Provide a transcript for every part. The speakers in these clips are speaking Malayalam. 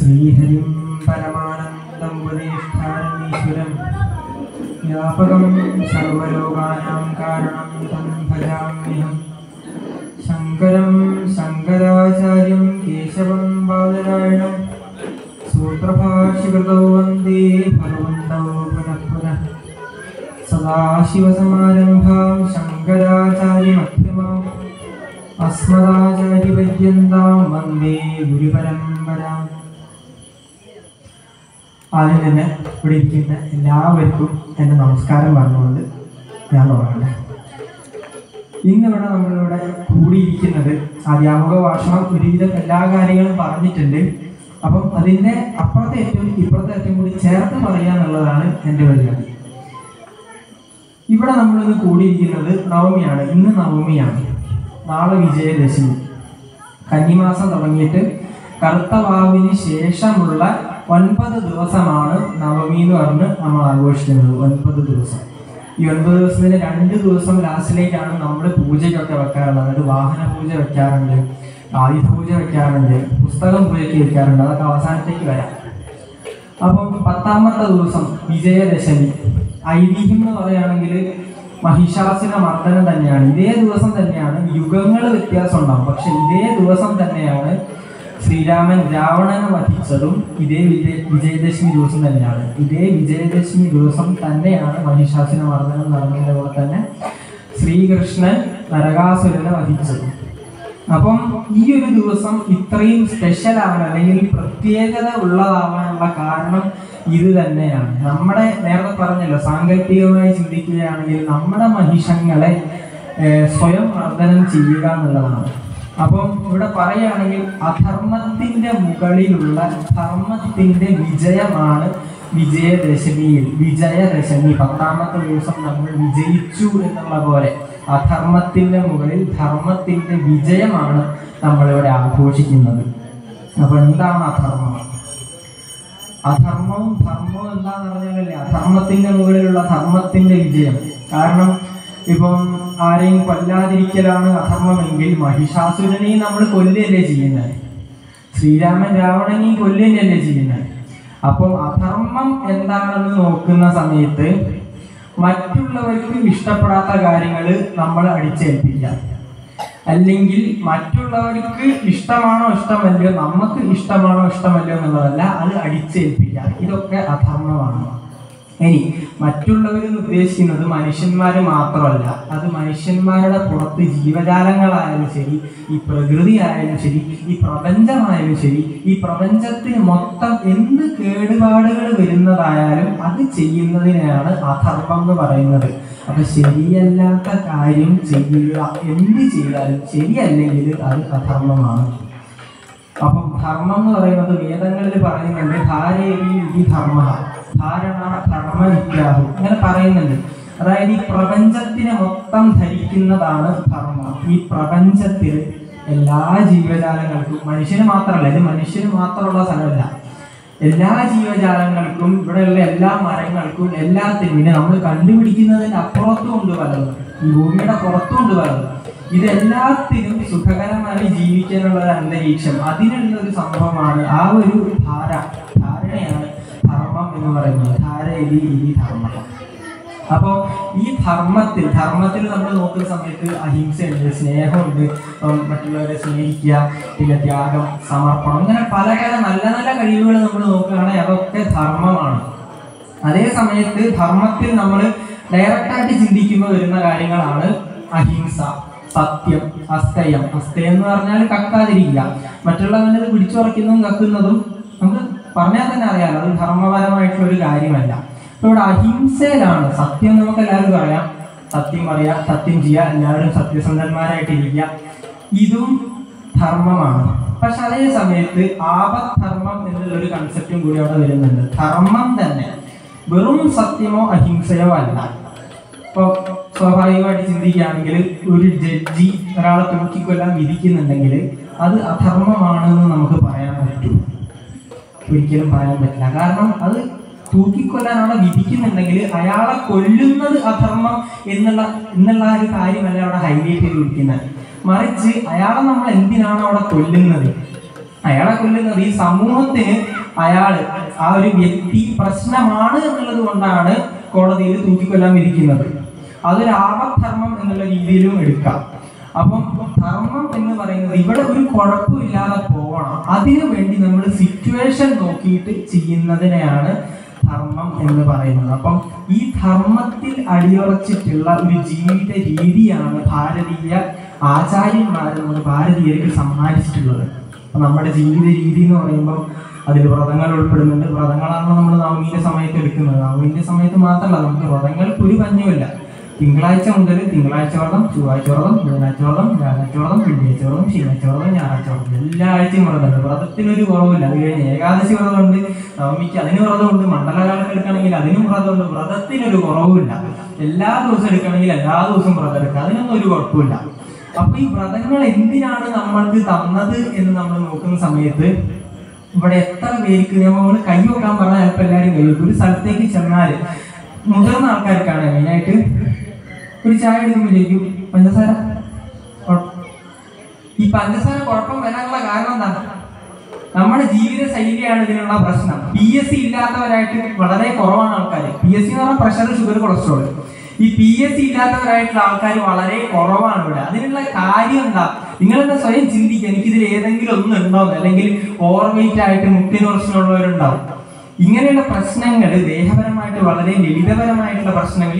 ശ്രീഹരിം പരമാനന്ദം ഉപദേഷ്ടാരമീശ്വരം വ്യാപകം സർവലോകാനാം കാരണം തം ഭജാമ്യഹം. ശങ്കരം ശങ്കരാചാര്യം കേശവം ബാദരായണം സൂത്രഭാഷ്യകൃതൗ വന്ദേ ഭഗവന്തൗ പുനഃ പുനഃ. സദാശിവസമാരംഭാം ശങ്കരാചാര്യമധ്യമാം അസ്മദാചാര്യപര്യന്താം വന്ദേ ഗുരുപരമ്പരാം. ആദ്യം തന്നെ ഇവിടെ ഇരിക്കുന്ന എല്ലാവർക്കും എൻ്റെ നമസ്കാരം പറഞ്ഞുകൊണ്ട് ഞാൻ തുടങ്ങട്ടെ. ഇന്നിവിടെ നമ്മളിവിടെ കൂടിയിരിക്കുന്നത് ആദ്യാമുഖ ഭാഷണം ഒരുവിധം എല്ലാ കാര്യങ്ങളും പറഞ്ഞിട്ടുണ്ട്. അപ്പം അതിൻ്റെ അപ്പുറത്തെ ഏറ്റവും ഇപ്പുറത്തെ ഏറ്റവും കൂടി ചേർത്ത് പറയുക എന്നുള്ളതാണ് എൻ്റെ പരിപാടി. ഇവിടെ നമ്മളിന്ന് കൂടിയിരിക്കുന്നത് നവമിയാണ്. ഇന്ന് നവമിയാണ്, നാളെ വിജയദശമി. കന്നിമാസം തുടങ്ങിയിട്ട് കറുത്ത വാവിന് ശേഷമുള്ള 9 ദിവസമാണ് നവമി എന്ന് പറഞ്ഞ് നമ്മൾ ആഘോഷിക്കുന്നത്. 9 ദിവസം. ഈ 9 ദിവസത്തിന് 2 ദിവസം ലാസ്റ്റിലേക്കാണ് നമ്മൾ പൂജയ്ക്കൊക്കെ വെക്കാറുള്ളത്. അതായത് വാഹന പൂജ വെക്കാറുണ്ട്, ആയുധ പൂജ വെക്കാറുണ്ട്, പുസ്തകം പൂജയ്ക്ക് വെക്കാറുണ്ട്. അതൊക്കെ അവസാനത്തേക്ക് വരാം. അപ്പം 10ാമത്തെ ദിവസം വിജയദശമി. ഐതിഹ്യം എന്ന് പറയുകയാണെങ്കിൽ മഹിഷാസുര മർദ്ദനം തന്നെയാണ്. ഇതേ ദിവസം തന്നെയാണ്, യുഗങ്ങൾ വ്യത്യാസം ഉണ്ടാവും, പക്ഷെ ഇതേ ദിവസം തന്നെയാണ് ശ്രീരാമൻ രാവണനെ വധിച്ചതും. ഇതേ വിജയദശമി ദിവസം തന്നെയാണ്. ഇതേ വിജയദശമി ദിവസം തന്നെയാണ് മഹിഷാസുര മർദ്ദനം നടന്നതിൻ്റെ പോലെ തന്നെ ശ്രീകൃഷ്ണൻ നരകാസുരനെ വധിച്ചതും. അപ്പം ഈ ഒരു ദിവസം ഇത്രയും സ്പെഷ്യൽ ആവാൻ അല്ലെങ്കിൽ പ്രത്യേകത ഉള്ളതാവാനുള്ള കാരണം ഇത് തന്നെയാണ്. നമ്മുടെ നേരത്തെ പറഞ്ഞല്ലോ, സാങ്കല്പികമായി ചിന്തിക്കുകയാണെങ്കിൽ നമ്മുടെ മഹിഷങ്ങളെ സ്വയം മർദ്ദനം ചെയ്യുക എന്നുള്ളതാണ്. അപ്പം ഇവിടെ പറയുകയാണെങ്കിൽ അധർമ്മത്തിന്റെ മുകളിലുള്ള ധർമ്മത്തിന്റെ വിജയമാണ് വിജയദശമിയിൽ. വിജയദശമി 10ാമത്തെ ദിവസം നമ്മൾ വിജയിച്ചു എന്നുള്ള പോലെ അധർമ്മത്തിന്റെ മുകളിൽ ധർമ്മത്തിന്റെ വിജയമാണ് നമ്മളിവിടെ ആഘോഷിക്കുന്നത്. അപ്പൊ എന്താണ് അധർമ്മം? അധർമ്മവും ധർമ്മവും എന്താന്ന് പറഞ്ഞാലല്ലേ അധർമ്മത്തിന്റെ മുകളിലുള്ള ധർമ്മത്തിന്റെ വിജയം. കാരണം ഇപ്പം ആരെയും കൊല്ലാതിരിക്കലാണ് അധർമ്മമെങ്കിൽ മഹിഷാസുരനെയും നമ്മൾ കൊല്ലുകയല്ലേ ചെയ്യുന്നത്, ശ്രീരാമൻ രാവണനെയും കൊല്ലുകയല്ലേ ചെയ്യുന്നത്. അപ്പം അധർമ്മം എന്താണെന്ന് നോക്കുന്ന സമയത്ത് മറ്റുള്ളവർക്ക് ഇഷ്ടപ്പെടാത്ത കാര്യങ്ങൾ നമ്മൾ അടിച്ചേൽപ്പിക്കാം, അല്ലെങ്കിൽ മറ്റുള്ളവർക്ക് ഇഷ്ടമാണോ ഇഷ്ടമല്ലോ, നമുക്ക് ഇഷ്ടമാണോ ഇഷ്ടമല്ലോ എന്നുള്ളതല്ല, അത് അടിച്ചേൽപ്പിക്കാം. ഇതൊക്കെ അധർമ്മമാണ്. ഇനി മറ്റുള്ളവരെന്ന് ഉദ്ദേശിക്കുന്നത് മനുഷ്യന്മാർ മാത്രമല്ല, അത് മനുഷ്യന്മാരുടെ പുറത്ത് ജീവജാലങ്ങളായാലും ശരി, ഈ പ്രകൃതി ആയാലും ശരി, ഈ പ്രപഞ്ചമായാലും ശരി, ഈ പ്രപഞ്ചത്തിന് മൊത്തം എന്ത് കേടുപാടുകൾ വരുന്നതായാലും അത് ചെയ്യുന്നതിനെയാണ് അധർമ്മം എന്ന് പറയുന്നത്. അപ്പൊ ശരിയല്ലാത്ത കാര്യം ചെയ്യുക, എന്ത് ചെയ്താലും ശരിയല്ലെങ്കിൽ അത് അധർമ്മമാണ്. അപ്പം ധർമ്മം എന്ന് പറയുന്നത് വേദങ്ങളിൽ പറയുന്നുണ്ട്, ധാരേവി ഇതി ധർമ്മ, ധാരണ ധർമ്മ നിത്യാഹു, ഇങ്ങനെ പറയുന്നുണ്ട്. അതായത് ഈ പ്രപഞ്ചത്തിനെ മൊത്തം ധരിക്കുന്നതാണ് ധർമ്മം. ഈ പ്രപഞ്ചത്തിൽ എല്ലാ ജീവജാലങ്ങൾക്കും, മനുഷ്യന് മാത്രമല്ല, ഇത് മനുഷ്യന് മാത്രമുള്ള സ്ഥലമല്ല, എല്ലാ ജീവജാലങ്ങൾക്കും, ഇവിടെയുള്ള എല്ലാ മരങ്ങൾക്കും, എല്ലാത്തിനും, പിന്നെ നമ്മൾ കണ്ടുപിടിക്കുന്നതിൻ്റെ അപ്പുറത്തും ഉണ്ട് പലതും, ഈ ഭൂമിയുടെ പുറത്തും ഉണ്ട് പലതും. ഇതെല്ലാത്തിനും സുഖകരമായി ജീവിക്കാനുള്ള ഒരു അന്തരീക്ഷം, അതിനുള്ള ഒരു സംഭവമാണ് ആ ഒരു ധാരണയാണ് ധർമ്മം എന്ന് പറയുന്നത്. ധാരയിലി ഇതി ധർമ്മം. അപ്പോൾ ഈ ധർമ്മത്തിൽ നമ്മൾ നോക്കുന്ന സമയത്ത് അഹിംസയുണ്ട്, സ്നേഹമുണ്ട്, മറ്റുള്ളവരെ സ്നേഹിക്കുക, പിന്നെ ത്യാഗം, സമർപ്പണം, ഇങ്ങനെ പല നല്ല നല്ല കഴിവുകൾ നമ്മൾ നോക്കുകയാണെങ്കിൽ അതൊക്കെ ധർമ്മമാണ്. അതേ സമയത്ത് ധർമ്മത്തിൽ നമ്മൾ ഡയറക്റ്റായിട്ട് ചിന്തിക്കുമ്പോൾ വരുന്ന കാര്യങ്ങളാണ് അഹിംസ, സത്യം, അസ്തയം. അസ്തയം എന്ന് പറഞ്ഞാൽ കക്കാതിരിക്കുക, മറ്റുള്ളവരെ പിടിച്ചുറക്കുന്നതും കക്കുന്നതും നമുക്ക് പറഞ്ഞാൽ തന്നെ അറിയാലോ, അത് ധർമ്മപരമായിട്ടുള്ളൊരു കാര്യമല്ല. അപ്പോൾ ഇവിടെ അഹിംസയിലാണ് സത്യം. നമുക്ക് എല്ലാവർക്കും അറിയാം, സത്യം പറയാം, സത്യം ചെയ്യുക, എല്ലാവരും സത്യസന്ധന്മാരായിട്ടിരിക്കുക, ഇതും ധർമ്മമാണ്. പക്ഷെ അതേ സമയത്ത് ആപദ്ധർമ്മം എന്നുള്ളൊരു കൺസെപ്റ്റും കൂടി അവിടെ വരുന്നുണ്ട്. ധർമ്മം തന്നെ വെറും സത്യമോ അഹിംസയോ അല്ല. ഇപ്പോൾ സ്വാഭാവികമായിട്ട് ചിന്തിക്കുകയാണെങ്കിൽ ഒരു ജഡ്ജി ഒരാളെ തൂക്കിക്കൊല്ലാൻ വിധിക്കുന്നുണ്ടെങ്കിൽ അത് അധർമ്മമാണെന്ന് നമുക്ക് പറയാൻ പറ്റും? ഒരിക്കലും പറയാൻ പറ്റില്ല. കാരണം അത് തൂക്കിക്കൊല്ലാൻ അവിടെ വിധിക്കുന്നുണ്ടെങ്കിൽ അയാളെ കൊല്ലുന്നത് അധർമ്മം എന്നുള്ള ഒരു കാര്യമല്ല അവിടെ ഹൈലൈറ്റ് ചെയ്ത് വിളിക്കുന്നത്. മറിച്ച് അയാളെ നമ്മൾ എന്തിനാണ് അവിടെ കൊല്ലുന്നത്, അയാളെ കൊല്ലുന്നത് ഈ സമൂഹത്തിന് അയാള് ആ ഒരു വ്യക്തി പ്രശ്നമാണ് എന്നുള്ളത് കൊണ്ടാണ് കോടതിയിൽ തൂക്കിക്കൊല്ലാൻ വിധിക്കുന്നത്. അതൊരു ആപദ്ധർമ്മം എന്നുള്ള രീതിയിലും എടുക്കാം. അപ്പം ധർമ്മം എന്ന് പറയുന്നത് ഇവിടെ ഒരു കുഴപ്പമില്ലാതെ പോകണം, അതിനു വേണ്ടി നമ്മൾ സിറ്റുവേഷൻ നോക്കിയിട്ട് ചെയ്യുന്നതിനെയാണ് ധർമ്മം എന്ന് പറയുന്നത്. അപ്പം ഈ ധർമ്മത്തിൽ അടിയുറച്ചിട്ടുള്ള ഒരു ജീവിത രീതിയാണ് ഭാരതീയ ആചാര്യന്മാർ നമ്മുടെ ഭാരതീയർക്ക് സമ്മാനിച്ചിട്ടുള്ളത്. അപ്പം നമ്മുടെ ജീവിത രീതി എന്ന് പറയുമ്പോൾ അതിൽ വ്രതങ്ങൾ ഉൾപ്പെടുന്നുണ്ട്. വ്രതങ്ങളാണ് നമ്മൾ നവമീന്റെ സമയത്ത് എടുക്കുന്നത്. നവമീന്റെ സമയത്ത് മാത്രമല്ല, നമുക്ക് വ്രതങ്ങൾക്ക് ഒരു പഞ്ഞുമില്ല. തിങ്കളാഴ്ച മുതൽ തിങ്കളാഴ്ച വ്രതം, ചൊവ്വാഴ്ച വ്രതം, ബുധനാഴ്ച വ്രതം, വ്യാഴാഴ്ച വ്രതം, വെള്ളിയാഴ്ച വ്രതം, ശനിയാഴ്ച വ്രതം, ഞായറാഴ്ച വ്രതം, എല്ലാ ആഴ്ചയും വ്രതമുണ്ട്. വ്രതത്തിനൊരു കുറവില്ല. അത് കഴിഞ്ഞ് ഏകാദശി വ്രതമുണ്ട്, നവമിക്ക് അതിന് വ്രതമുണ്ട്, മണ്ഡലകാലം എടുക്കുകയാണെങ്കിൽ അതിനും വ്രതമുണ്ട്. വ്രതത്തിനൊരു കുറവുമില്ല. എല്ലാ ദിവസവും എടുക്കുകയാണെങ്കിൽ എല്ലാ ദിവസവും വ്രതം എടുക്കുക, അതിനൊന്നും ഒരു കുഴപ്പമില്ല. അപ്പൊ ഈ വ്രതങ്ങൾ എന്തിനാണ് നമ്മൾക്ക് തന്നത് എന്ന് നമ്മൾ നോക്കുന്ന സമയത്ത് ഇവിടെ എത്ര പേർക്ക് നമ്മൾ കൈ വെക്കാൻ പറഞ്ഞാൽ ചിലപ്പോൾ എല്ലാവരും കൈ വെക്കും. ഒരു സ്ഥലത്തേക്ക് ചെന്നാൽ മുതിർന്ന ആൾക്കാർക്കാണ് മെയിനായിട്ട് ഒരു ചായ എടുക്കുമ്പോഴേക്കും പഞ്ചസാര, ഈ പഞ്ചസാര കുഴപ്പം വരാനുള്ള കാരണം എന്താണ്? നമ്മുടെ ജീവിത ശൈലിയാണ് ഇതിനുള്ള പ്രശ്നം. PSC ഇല്ലാത്തവരായിട്ട് വളരെ കുറവാണ് ആൾക്കാർ. PSC എന്ന് പറഞ്ഞാൽ പ്രഷർ, ഷുഗർ, കൊളസ്ട്രോൾ. ഈ PSC ഇല്ലാത്തവരായിട്ടുള്ള ആൾക്കാർ വളരെ കുറവാണ് ഇവിടെ. അതിനുള്ള കാര്യം എന്താ? നിങ്ങൾ തന്നെ സ്വയം ചിന്തിക്കുക, എനിക്കിതിൽ ഏതെങ്കിലും ഒന്നും ഉണ്ടാവും, അല്ലെങ്കിൽ ഓവർ വെയിറ്റ് ആയിട്ട് മുട്ടിന് പ്രശ്നമുള്ളവരുണ്ടാവും. ഇങ്ങനെയുള്ള പ്രശ്നങ്ങൾ ദേഹപരമായിട്ട് വളരെ ലളിതപരമായിട്ടുള്ള പ്രശ്നങ്ങൾ,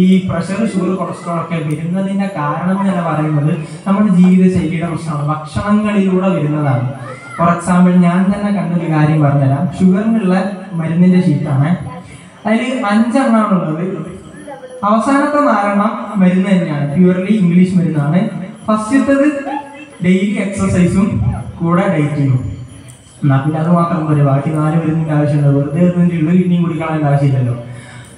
ഈ പ്രഷർ, ഷുഗർ, കൊളസ്ട്രോൾ ഒക്കെ വരുന്നതിന്റെ കാരണം എന്ന് പറയുന്നത് നമ്മുടെ ജീവിത ശൈലിയുടെ പ്രശ്നമാണ്, ഭക്ഷണങ്ങളിലൂടെ വരുന്നതാണ്. ഫോർ എക്സാമ്പിൾ ഞാൻ തന്നെ കണ്ടൊരു കാര്യം പറഞ്ഞുതരാം. ഷുഗറിനുള്ള മരുന്നിന്റെ ഷീറ്റാണ്, അതിൽ 5 എണ്ണമാണുള്ളത്. അവസാനത്തെ 4 എണ്ണം മരുന്ന് തന്നെയാണ്, പ്യൂർലി ഇംഗ്ലീഷ് മരുന്നാണ്. ഫസ്റ്റത്തത് ഡെയിലി എക്സസൈസും കൂടെ ഡയറ്റിങ്ങും. എന്നാൽ പിന്നെ അത് മാത്രം പോരെ, ബാക്കി 4 മരുന്നിന്റെ ആവശ്യമുണ്ട്. വെറുതെ ഉള്ള കിഡ്നിയും കൂടി കളയേണ്ട ആവശ്യമില്ലല്ലോ.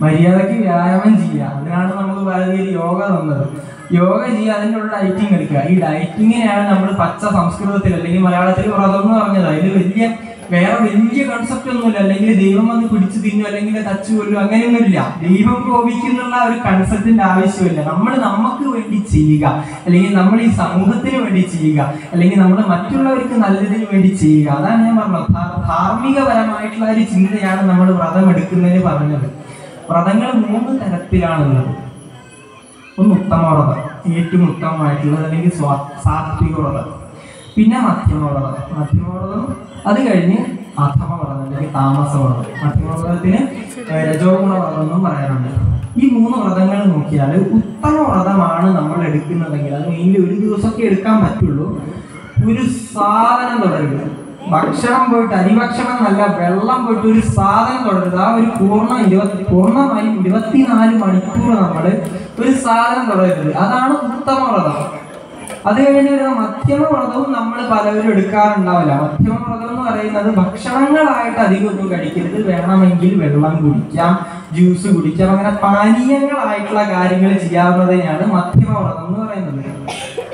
മര്യാദയ്ക്ക് വ്യായാമം ചെയ്യുക, അതിനാണ് നമുക്ക് ഭാരതീയ യോഗ തന്നത്. യോഗ ചെയ്യുക, അതിൻ്റെ ഉള്ള ഡയറ്റിങ് എടുക്കുക. ഈ ഡയറ്റിങ്ങിനെയാണ് നമ്മൾ പച്ച സംസ്കൃതത്തിൽ അല്ലെങ്കിൽ മലയാളത്തിൽ വ്രതം എന്ന് പറഞ്ഞത്. അതിൽ വേറെ വലിയ കൺസെപ്റ്റ് ഒന്നുമില്ല. അല്ലെങ്കിൽ ദൈവം വന്ന് പിടിച്ചു തിന്നു, അല്ലെങ്കിൽ തച്ചു കൊല്ലും, അങ്ങനെയൊന്നുമില്ല. ദൈവം കോപിക്കുന്നുള്ള ഒരു കൺസെപ്റ്റിന്റെ ആവശ്യമില്ല. നമ്മൾ നമുക്ക് വേണ്ടി ചെയ്യുക, അല്ലെങ്കിൽ നമ്മൾ ഈ സമൂഹത്തിന് വേണ്ടി ചെയ്യുക, അല്ലെങ്കിൽ നമ്മൾ മറ്റുള്ളവർക്ക് നല്ലതിന് വേണ്ടി ചെയ്യുക. അതാണ് ഞാൻ പറഞ്ഞത്. ധാർമ്മികപരമായിട്ടുള്ള ഒരു ചിന്തയാണ് നമ്മൾ വ്രതം എടുക്കുന്നതിന് പറഞ്ഞത്. വ്രതങ്ങൾ 3 തരത്തിലാണുള്ളത്. ഒന്ന് ഉത്തമവ്രതം, ഏറ്റവും ഉത്തമമായിട്ടുള്ളത്, അല്ലെങ്കിൽ സാത്വിക വ്രതം. പിന്നെ മധ്യമവ്രതം, അത് കഴിഞ്ഞ് അധമവ്രതം അല്ലെങ്കിൽ താമസവ്രതം. മധ്യമവ്രതത്തിന് രജോഗുണവ്രതം എന്നും പറയാറുണ്ട്. ഈ 3 വ്രതങ്ങൾ നോക്കിയാൽ ഉത്തമ വ്രതമാണ് നമ്മൾ എടുക്കുന്നതെങ്കിൽ, അത് മെയിൻലി ഒരു ദിവസമൊക്കെ എടുക്കാൻ പറ്റുള്ളൂ. ഒരു സാധനം തുടരുക, ഭക്ഷണം പോയിട്ട്, അരിഭക്ഷണം നല്ല വെള്ളം പോയിട്ട് ഒരു സാധനം തുടരുക. ആ ഒരു പൂർണ്ണമായും 24 മണിക്കൂർ നമ്മൾ ഒരു സാധനം തുടരുന്നത്, അതാണ് ഉത്തമ വ്രതം. അത് കഴിഞ്ഞ് വരുന്ന മധ്യമവ്രതവും നമ്മൾ പലവരും എടുക്കാറുണ്ടാവില്ല. മധ്യമവ്രതം എന്ന് പറയുന്നത് ഭക്ഷണങ്ങളായിട്ട് അധികം ഒന്നും കഴിക്കരുത്, വേണമെങ്കിൽ വെള്ളം കുടിക്കാം, ജ്യൂസ് കുടിക്കാം, അങ്ങനെ പാനീയങ്ങളായിട്ടുള്ള കാര്യങ്ങൾ ചെയ്യാവുന്നതിനാണ് മധ്യമവ്രതം എന്ന് പറയുന്നത്.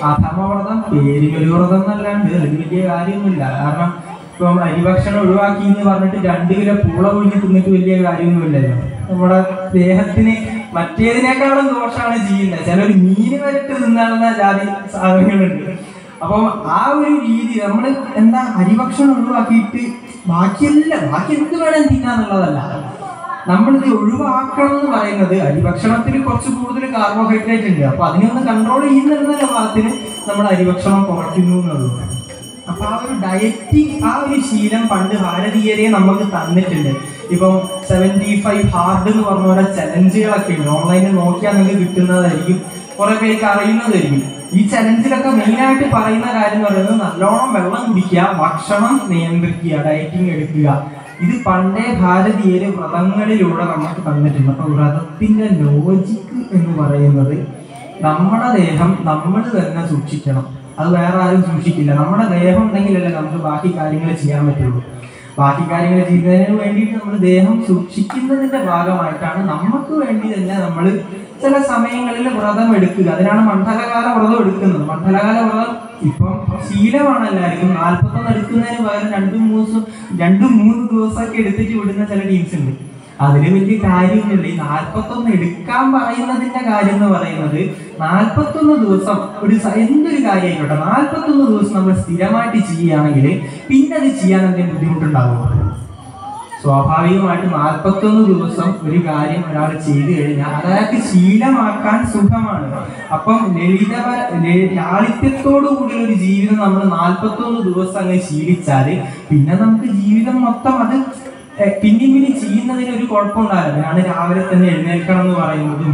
അധമവ്രതം പേരിനൊരു വ്രതം എന്നല്ലാണ്ട് അത് വലിയ കാര്യമൊന്നുമില്ല. കാരണം ഇപ്പം അരിഭക്ഷണം ഒഴിവാക്കി എന്ന് പറഞ്ഞിട്ട് 2 കിലോ പൂള ഒഴിഞ്ഞ് തിന്നിട്ട് വലിയ കാര്യമൊന്നുമില്ലല്ലോ. നമ്മുടെ ദേഹത്തിന് മറ്റേതിനേക്കാളും ദോഷമാണ് ചെയ്യുന്നത്. ചിലർ മീന് വരട്ട് തിന്നാളുന്ന ജാതി സാധനങ്ങളുണ്ട്. അപ്പം ആ ഒരു രീതി നമ്മൾ എന്താ, അരിഭക്ഷണം ഒഴിവാക്കിയിട്ട് ബാക്കി എന്ത് വേണം തിന്നാന്നുള്ളതല്ല, നമ്മളിത് ഒഴിവാക്കണം എന്ന് പറയുന്നത്. അരിഭക്ഷണത്തിൽ കുറച്ച് കൂടുതൽ കാർബോഹൈഡ്രേറ്റ് ഉണ്ട്, അപ്പൊ അതിനൊന്ന് കൺട്രോൾ ചെയ്യുന്ന ഭാഗത്തിന് നമ്മൾ അരിഭക്ഷണം കുറയ്ക്കുന്നു എന്നുള്ളൂ. അപ്പൊ ആ ഒരു ഡയറ്റിങ്, ആ ഒരു ശീലം പണ്ട് ഭാരതീയരെ നമുക്ക് തന്നിട്ടുണ്ട്. ഇപ്പം 75 ഹാർഡ് എന്ന് പറഞ്ഞ പോലെ ചലഞ്ചുകളൊക്കെ ഉണ്ട്, ഓൺലൈനിൽ നോക്കിയാൽ നിങ്ങൾക്ക് കിട്ടുന്നതായിരിക്കും, കുറെ പേർക്ക് അറിയുന്നതായിരിക്കും. ഈ ചലഞ്ചിലൊക്കെ മെയിനായിട്ട് പറയുന്ന കാര്യം എന്ന് പറയുന്നത് നല്ലോണം വെള്ളം കുടിക്കുക, ഭക്ഷണം നിയന്ത്രിക്കുക, ഡയറ്റിങ് എടുക്കുക. ഇത് പണ്ടേ ഭാരതീയര് വ്രതങ്ങളിലൂടെ നമുക്ക് തന്നിട്ടുണ്ട്. അപ്പൊ വ്രതത്തിന്റെ ലോജിക്ക് എന്ന് പറയുന്നത് നമ്മുടെ ദേഹം നമ്മൾ തന്നെ സൂക്ഷിക്കണം, അത് വേറെ ആരും സൂക്ഷിക്കില്ല. നമ്മുടെ ദേഹം ഉണ്ടെങ്കിലല്ലേ നമുക്ക് ബാക്കി കാര്യങ്ങൾ ചെയ്യാൻ പറ്റുള്ളൂ. ബാക്കി കാര്യങ്ങൾ ചെയ്യുന്നതിന് വേണ്ടിയിട്ട് നമ്മൾ ദേഹം സൂക്ഷിക്കുന്നതിന്റെ ഭാഗമായിട്ടാണ് നമുക്ക് വേണ്ടി തന്നെ നമ്മൾ ചില സമയങ്ങളിൽ വ്രതം എടുക്കുക. അതിനാണ് മണ്ഡലകാല വ്രതം എടുക്കുന്നത്. മണ്ഡലകാല വ്രതം ഇപ്പം ശീലമാണ് എല്ലാവർക്കും. 41 എടുക്കുന്നതിന് പകരം 2-3 ദിവസമൊക്കെ എടുത്തിട്ട് വിടുന്ന ചില ടീംസ് ഉണ്ട്. അതിന് വലിയ കാര്യമില്ല. ഈ 41 എടുക്കാൻ പറയുന്നതിന്റെ കാര്യം എന്ന് പറയുന്നത് 41 ദിവസം എന്തൊരു കാര്യമായിക്കോട്ടെ, 41 ദിവസം നമ്മൾ സ്ഥിരമായിട്ട് ചെയ്യുകയാണെങ്കിൽ പിന്നെ അത് ചെയ്യാൻ എന്തെങ്കിലും ബുദ്ധിമുട്ടുണ്ടാകും. സ്വാഭാവികമായിട്ട് 41 ദിവസം ഒരു കാര്യം ഒരാൾ ചെയ്തു കഴിഞ്ഞാൽ അയാൾക്ക് ശീലമാക്കാൻ സുഖമാണ്. അപ്പം ലാളിത്യത്തോടു കൂടിയ ഒരു ജീവിതം നമ്മൾ 41 ദിവസം അങ്ങ് ശീലിച്ചാൽ പിന്നെ നമുക്ക് ജീവിതം മൊത്തം അത് പിന്നെ ചെയ്യുന്നതിന് ഒരു കുഴപ്പമുണ്ടാവില്ല. ഞാൻ രാവിലെ തന്നെ എഴുന്നേൽക്കണം എന്ന് പറയുന്നതും,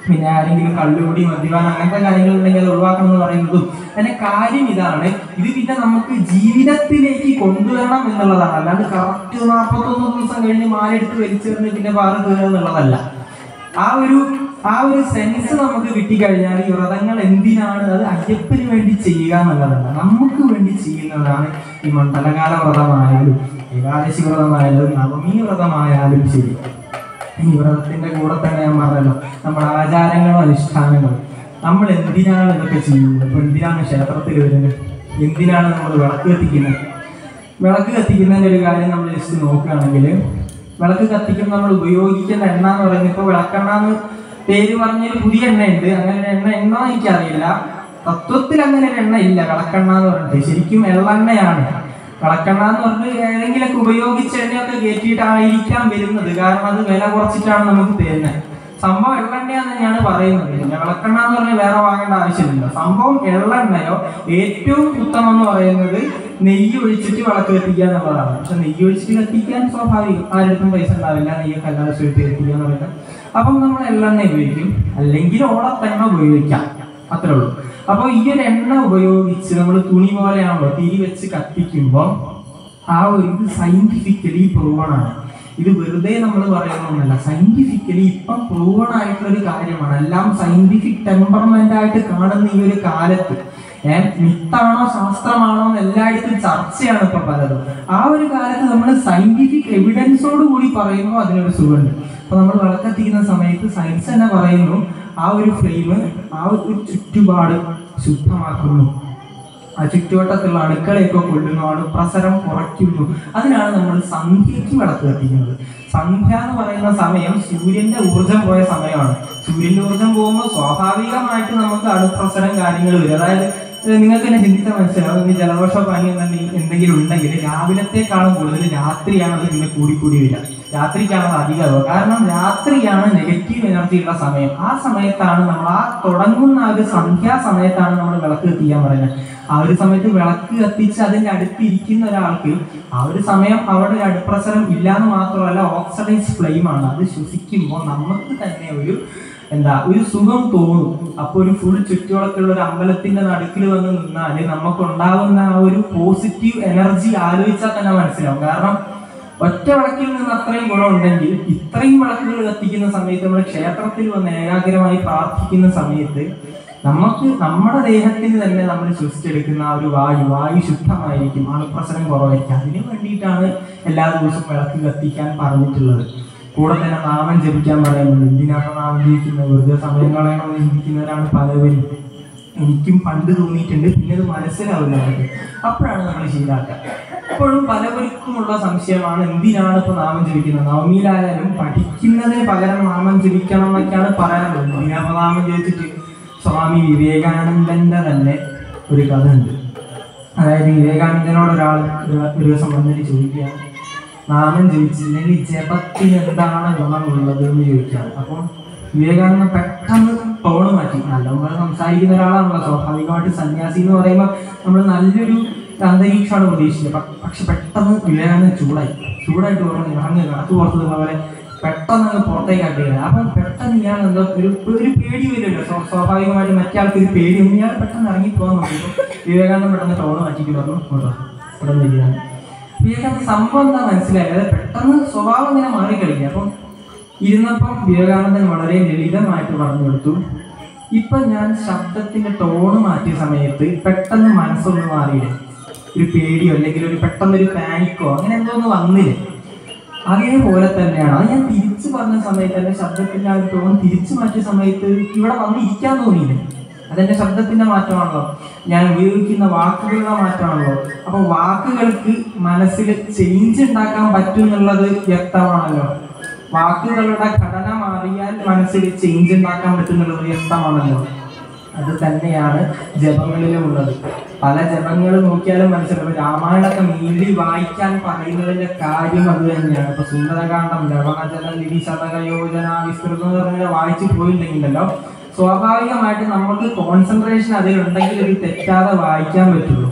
പിന്നെ ആരെങ്കിലും കള്ളുകൂടി മദ്യപാനം അങ്ങനത്തെ കാര്യങ്ങളുണ്ടെങ്കിൽ അത് ഒഴിവാക്കണം എന്ന് പറയുന്നതും അതിന്റെ കാര്യം ഇതാണ്. ഇത് പിന്നെ നമുക്ക് ജീവിതത്തിലേക്ക് കൊണ്ടുവരണം എന്നുള്ളതാണ്. അല്ലാണ്ട് കറക്റ്റ് 41 ദിവസം കഴിഞ്ഞ് മാലെടുത്ത് വലിച്ചെറിഞ്ഞ് പിന്നെ പാറ് കയറുക എന്നുള്ളതല്ല. ആ ഒരു സെൻസ് നമുക്ക് കിട്ടിക്കഴിഞ്ഞാൽ ഈ വ്രതങ്ങൾ എന്തിനാണ്, അത് അയ്യപ്പന് വേണ്ടി ചെയ്യുക എന്നുള്ളതല്ല, നമുക്ക് വേണ്ടി ചെയ്യുന്നതാണ്. ഈ മണ്ഡലകാല വ്രതമായാലും ഏകാദശി വ്രതമായാലും നവമി വ്രതമായാലും ശരി. ഈ വ്രതത്തിന്റെ കൂടെ തന്നെ ഞാൻ പറഞ്ഞല്ലോ, നമ്മുടെ ആചാരങ്ങളും അനുഷ്ഠാനങ്ങളും നമ്മൾ എന്തിനാണ് ഇതൊക്കെ ചെയ്യുന്നത്. ഇപ്പൊ എന്തിനാണ് ക്ഷേത്രത്തിൽ വരുന്നത്, എന്തിനാണ് നമ്മൾ വിളക്ക് കത്തിക്കുന്നത്? വിളക്ക് കത്തിക്കുന്നതിൻ്റെ ഒരു കാര്യം നമ്മൾ ജസ്റ്റ് നോക്കുകയാണെങ്കിൽ, വിളക്ക് കത്തിക്കുമ്പോൾ നമ്മൾ ഉപയോഗിക്കുന്ന എണ്ണ എന്ന് പറയുന്നത്, ഇപ്പോൾ വിളക്കെണ്ണ എന്ന് പേര് പറഞ്ഞൊരു പുതിയ എണ്ണയുണ്ട്. അങ്ങനെ ഒരു എണ്ണ ഉണ്ടോ എനിക്കറിയില്ല. തത്വത്തിൽ അങ്ങനെ ഒരു എണ്ണ ഇല്ല വിളക്കെണ്ണ എന്ന് പറഞ്ഞിട്ട്. ശരിക്കും എള്ളെണ്ണയാണ് വിളക്കെണ്ണ എന്ന് പറഞ്ഞ് ഏതെങ്കിലുമൊക്കെ ഉപയോഗിച്ച എണ്ണയൊക്കെ കയറ്റിയിട്ടായിരിക്കാം വരുന്നത്. കാരണം അത് വില കുറച്ചിട്ടാണ് നമുക്ക് തരുന്നത്. സംഭവം എള്ളെണ്ണയാന്ന് തന്നെയാണ് പറയുന്നത്. പിന്നെ വിളക്കെണ്ണ എന്ന് പറഞ്ഞാൽ വേറെ വാങ്ങേണ്ട ആവശ്യമില്ല. സംഭവം എള്ളെണ്ണയോ ഏറ്റവും ഉത്തമം എന്ന് പറയുന്നത് നെയ്യ് ഒഴിച്ചിട്ട് വിളക്ക് കത്തിക്കുക എന്നുള്ളതാണ്. പക്ഷെ നെയ്യ് ഒഴിച്ചിട്ട് കത്തിക്കാൻ സ്വാഭാവികം, ആരുടെ പൈസ ഉണ്ടാവില്ല, നെയ്യൊക്കെ എല്ലാ ദിവസവും എടുത്ത് കത്തിക്കുക എന്ന് പറയുന്നത്. അപ്പം നമ്മൾ എള്ളെണ്ണ ഉപയോഗിക്കും, അല്ലെങ്കിൽ ഓളത്തെണ്ണ ഉപയോഗിക്കാം, അത്രേ ഉള്ളൂ. അപ്പോൾ ഈ ഒരു എണ്ണ ഉപയോഗിച്ച് നമ്മൾ തുണി പോലെയാണല്ലോ തിരി വെച്ച് കത്തിക്കുമ്പോൾ ആ ഒരു ഇത് സയന്റിഫിക്കലി പ്രൂവൺ ആണ്. ഇത് വെറുതെ നമ്മൾ പറയുന്നൊന്നല്ല, സയന്റിഫിക്കലി ഇപ്പം പ്രൂവൺ ആയിട്ടുള്ള ഒരു കാര്യമാണ്. എല്ലാം സയന്റിഫിക് ടെമ്പർമെന്റ് ആയിട്ട് കാണുന്ന ഈ ഒരു കാലത്ത് മിത്താണോ ശാസ്ത്രമാണോ എന്ന് എല്ലായിടത്തും ചർച്ചയാണ് ഇപ്പൊ പലതും. ആ ഒരു കാലത്ത് നമ്മൾ സയന്റിഫിക് എവിഡൻസോട് കൂടി പറയുമ്പോൾ അതിനൊരു സുഖമുണ്ട്. അപ്പൊ നമ്മൾ വിളക്കത്തിക്കുന്ന സമയത്ത് സയൻസ് തന്നെ പറയുന്നു ആ ഒരു ഫ്ലെയിം ആ ഒരു ചുറ്റുപാട് ശുദ്ധമാക്കുന്നു, ആ ചുറ്റുവട്ടത്തുള്ള അണുക്കളെയൊക്കെ കൊല്ലുന്നു, അണുപ്രസരം കുറയ്ക്കുന്നു. അതിനാണ് നമ്മൾ സന്ധ്യയ്ക്ക് വിളക്ക് കത്തിക്കുന്നത്. സന്ധ്യ എന്ന് പറയുന്ന സമയം സൂര്യന്റെ ഊർജം പോയ സമയമാണ്. സൂര്യന്റെ ഊർജം പോകുമ്പോൾ സ്വാഭാവികമായിട്ട് നമുക്ക് അണുപ്രസരം കാര്യങ്ങൾ വരും. അതായത് നിങ്ങൾക്ക് തന്നെ ചിന്തിച്ചാൽ മനസ്സിലാവും, ഇനി ജലദോഷ പനി എന്തെങ്കിലും ഉണ്ടെങ്കിൽ രാവിലത്തെക്കാളും കൂടുതൽ രാത്രിയാണ് അത് പിന്നെ കൂടിക്കൂടി വരിക. രാത്രിക്കാണ് അത് അധികമാവുക. കാരണം രാത്രിയാണ് നെഗറ്റീവ് എനർജി ഉള്ള സമയം. ആ സമയത്താണ് നമ്മൾ ആ തുടങ്ങുന്ന ആ ഒരു സന്ധ്യാ സമയത്താണ് നമ്മൾ വിളക്ക് കത്തിക്കാൻ പറയുന്നത്. ആ ഒരു സമയത്ത് വിളക്ക് കത്തിച്ച് അതിൻ്റെ അടുത്തിരിക്കുന്ന ഒരാൾക്ക് ആ ഒരു സമയം അവിടെ ഒരു അണുപ്രസരം ഇല്ലാന്ന് മാത്രമല്ല ഓക്സിഡൈസ് ഫ്ലെയിമാണ്. അത് ശ്വസിക്കുമ്പോൾ നമുക്ക് തന്നെ ഒരു സുഖം തോന്നും. അപ്പോൾ ഒരു ഫുൾ ചുറ്റുവിളക്കുള്ള ഒരു അമ്പലത്തിന്റെ നടുക്കിൽ വന്ന് നിന്നാല് നമുക്ക് ഉണ്ടാകുന്ന ആ ഒരു പോസിറ്റീവ് എനർജി ആലോചിച്ചാൽ തന്നെ മനസ്സിലാവും. കാരണം ഒറ്റ വിളക്കിൽ നിന്ന് അത്രയും ഗുണമുണ്ടെങ്കിൽ ഇത്രയും വിളക്കുകൾ കത്തിക്കുന്ന സമയത്ത് നമ്മൾ ക്ഷേത്രത്തിൽ വന്ന് ഏകാഗ്രമായി പ്രാർത്ഥിക്കുന്ന സമയത്ത് നമുക്ക് നമ്മുടെ ദേഹത്തിന് തന്നെ നമ്മൾ ശ്വസിച്ചെടുക്കുന്ന ആ ഒരു വായു ശുദ്ധമായിരിക്കും, അണുപ്രസരം കുറവായിരിക്കും. അതിനു വേണ്ടിയിട്ടാണ് എല്ലാ ദിവസവും വിളക്ക് കത്തിക്കാൻ പറഞ്ഞിട്ടുള്ളത്. കൂടെ തന്നെ നാമം ജപിക്കാൻ പറയുന്നുണ്ട്. എന്തിനാണ് നാമം ജപിക്കുന്നത്, വെറുതെ സമയം കളയണമെന്ന് ചിന്തിക്കുന്നവരാണ് പലവരും. എനിക്കും പണ്ട് തോന്നിയിട്ടുണ്ട്, പിന്നെ അത് മനസ്സിലാവില്ല അവർക്ക്. അപ്പോഴാണ് നമ്മൾ ശീലാക്കുക. ഇപ്പോഴും പലവർക്കുമുള്ള സംശയമാണ് എന്തിനാണ് ഇപ്പൊ നാമം ജപിക്കുന്നത്. നവമിയിലായാലും പഠിക്കുന്നതിന് പകരം നാമം ജപിക്കണം എന്നൊക്കെയാണ് പറയാനുള്ളത്. എന്തിനാ നാമം ജപിച്ചിട്ട്? സ്വാമി വിവേകാനന്ദന്റെ തന്നെ ഒരു കഥ ഉണ്ട്. അതായത് വിവേകാനന്ദനോട് ഒരാൾ ഒരു ദിവസം വന്നിട്ട് ചോദിക്കുകയാണ്, നാമം ജപിച്ചില്ലെങ്കിൽ ജപത്തിന് എന്താണ് ഗുണമുള്ളത് എന്ന് ചോദിക്കുകയാണ്. അപ്പം വിവേകാനന്ദൻ പെട്ടെന്ന് ടോണ് മാറ്റി. നല്ലപോലെ സംസാരിക്കുന്ന ഒരാളാണല്ലോ. സ്വാഭാവികമായിട്ട് സന്യാസി എന്ന് പറയുമ്പോൾ നമ്മൾ നല്ലൊരു അന്തരീക്ഷമാണ് പ്രതീക്ഷിച്ചത്. പക്ഷെ പെട്ടെന്ന് വിവേകാനന്ദൻ ചൂടായിട്ട് പറഞ്ഞു, ഇറങ്ങി കടത്തു പുറത്തുള്ള പോലെ പെട്ടെന്ന് അങ്ങ് പുറത്തേക്ക് ആക്കുകയാണ്. അപ്പം പെട്ടെന്ന് ഇയാൾ എന്തോ ഒരു പേടി വരുമല്ലോ. സ്വാഭാവികമായിട്ട് മറ്റേ ആൾക്ക് ഒരു പേടി ഒന്നും ഇയാൾ പെട്ടെന്ന് ഇറങ്ങി പോകാൻ നോക്കിയപ്പോൾ വിവേകാനന്ദൻ പെട്ടെന്ന് ടോണ് മാറ്റിയിട്ട് പറഞ്ഞു, ഇവിടെ വരികയാണ്. വിവേകാനന്ദ സംഭവം എന്താ മനസ്സിലായത്? അതായത് പെട്ടെന്ന് സ്വഭാവം ഇങ്ങനെ മാറിക്കഴിഞ്ഞു. അപ്പം ഇരുന്നപ്പം വിവേകാനന്ദൻ വളരെ ലളിതമായിട്ട് പറഞ്ഞു കൊടുത്തു, ഇപ്പൊ ഞാൻ ശബ്ദത്തിന്റെ ടോണ് മാറ്റിയ സമയത്ത് പെട്ടെന്ന് മനസ്സൊന്ന് മാറിയില്ലേ, ഒരു പേടിയോ അല്ലെങ്കിൽ പെട്ടെന്നൊരു പാനിക്കോ അങ്ങനെ എന്തോ ഒന്ന് വന്നില്ലേ, അതേപോലെ തന്നെയാണ്. അത് ഞാൻ തിരിച്ചു പറഞ്ഞ സമയത്ത് എന്റെ ശബ്ദത്തിന്റെ ആ ഒരു ടോൺ തിരിച്ചു മാറ്റിയ സമയത്ത് ഇവിടെ വന്നിരിക്കാൻ തോന്നിയില്ലേ, അതെന്റെ ശബ്ദത്തിന്റെ മാറ്റമാണല്ലോ, ഞാൻ ഉപയോഗിക്കുന്ന വാക്കുകളുടെ മാറ്റമാണല്ലോ. അപ്പൊ വാക്കുകൾക്ക് മനസ്സിൽ ചേഞ്ച് ഉണ്ടാക്കാൻ പറ്റും എന്നുള്ളത് വ്യക്തമാണല്ലോ. വാക്കുകളുടെ ഘടന മാറിയാൽ മനസ്സിൽ ചേഞ്ച് ഉണ്ടാക്കാൻ പറ്റുന്നുള്ളത് വ്യക്തമാണല്ലോ. അത് തന്നെയാണ് ജപങ്ങളിലും ഉള്ളത്. പല ജപങ്ങൾ നോക്കിയാലും മനസ്സിലാവും. രാമായണത്തെ നീതി വായിക്കാൻ പറയുന്നതിന്റെ കാര്യം അത് തന്നെയാണ്. ഇപ്പൊ സുന്ദരകാന്ഡം, ലവണജലം, ലിപി ശതക യോജന, വിസ്തൃതം എന്ന് പറഞ്ഞാൽ വായിച്ചു പോയിട്ടുണ്ടെങ്കിലല്ലോ സ്വാഭാവികമായിട്ട് നമുക്ക് കോൺസെൻട്രേഷൻ അതിലുണ്ടെങ്കിൽ ഇത് തെറ്റാതെ വായിക്കാൻ പറ്റുള്ളൂ.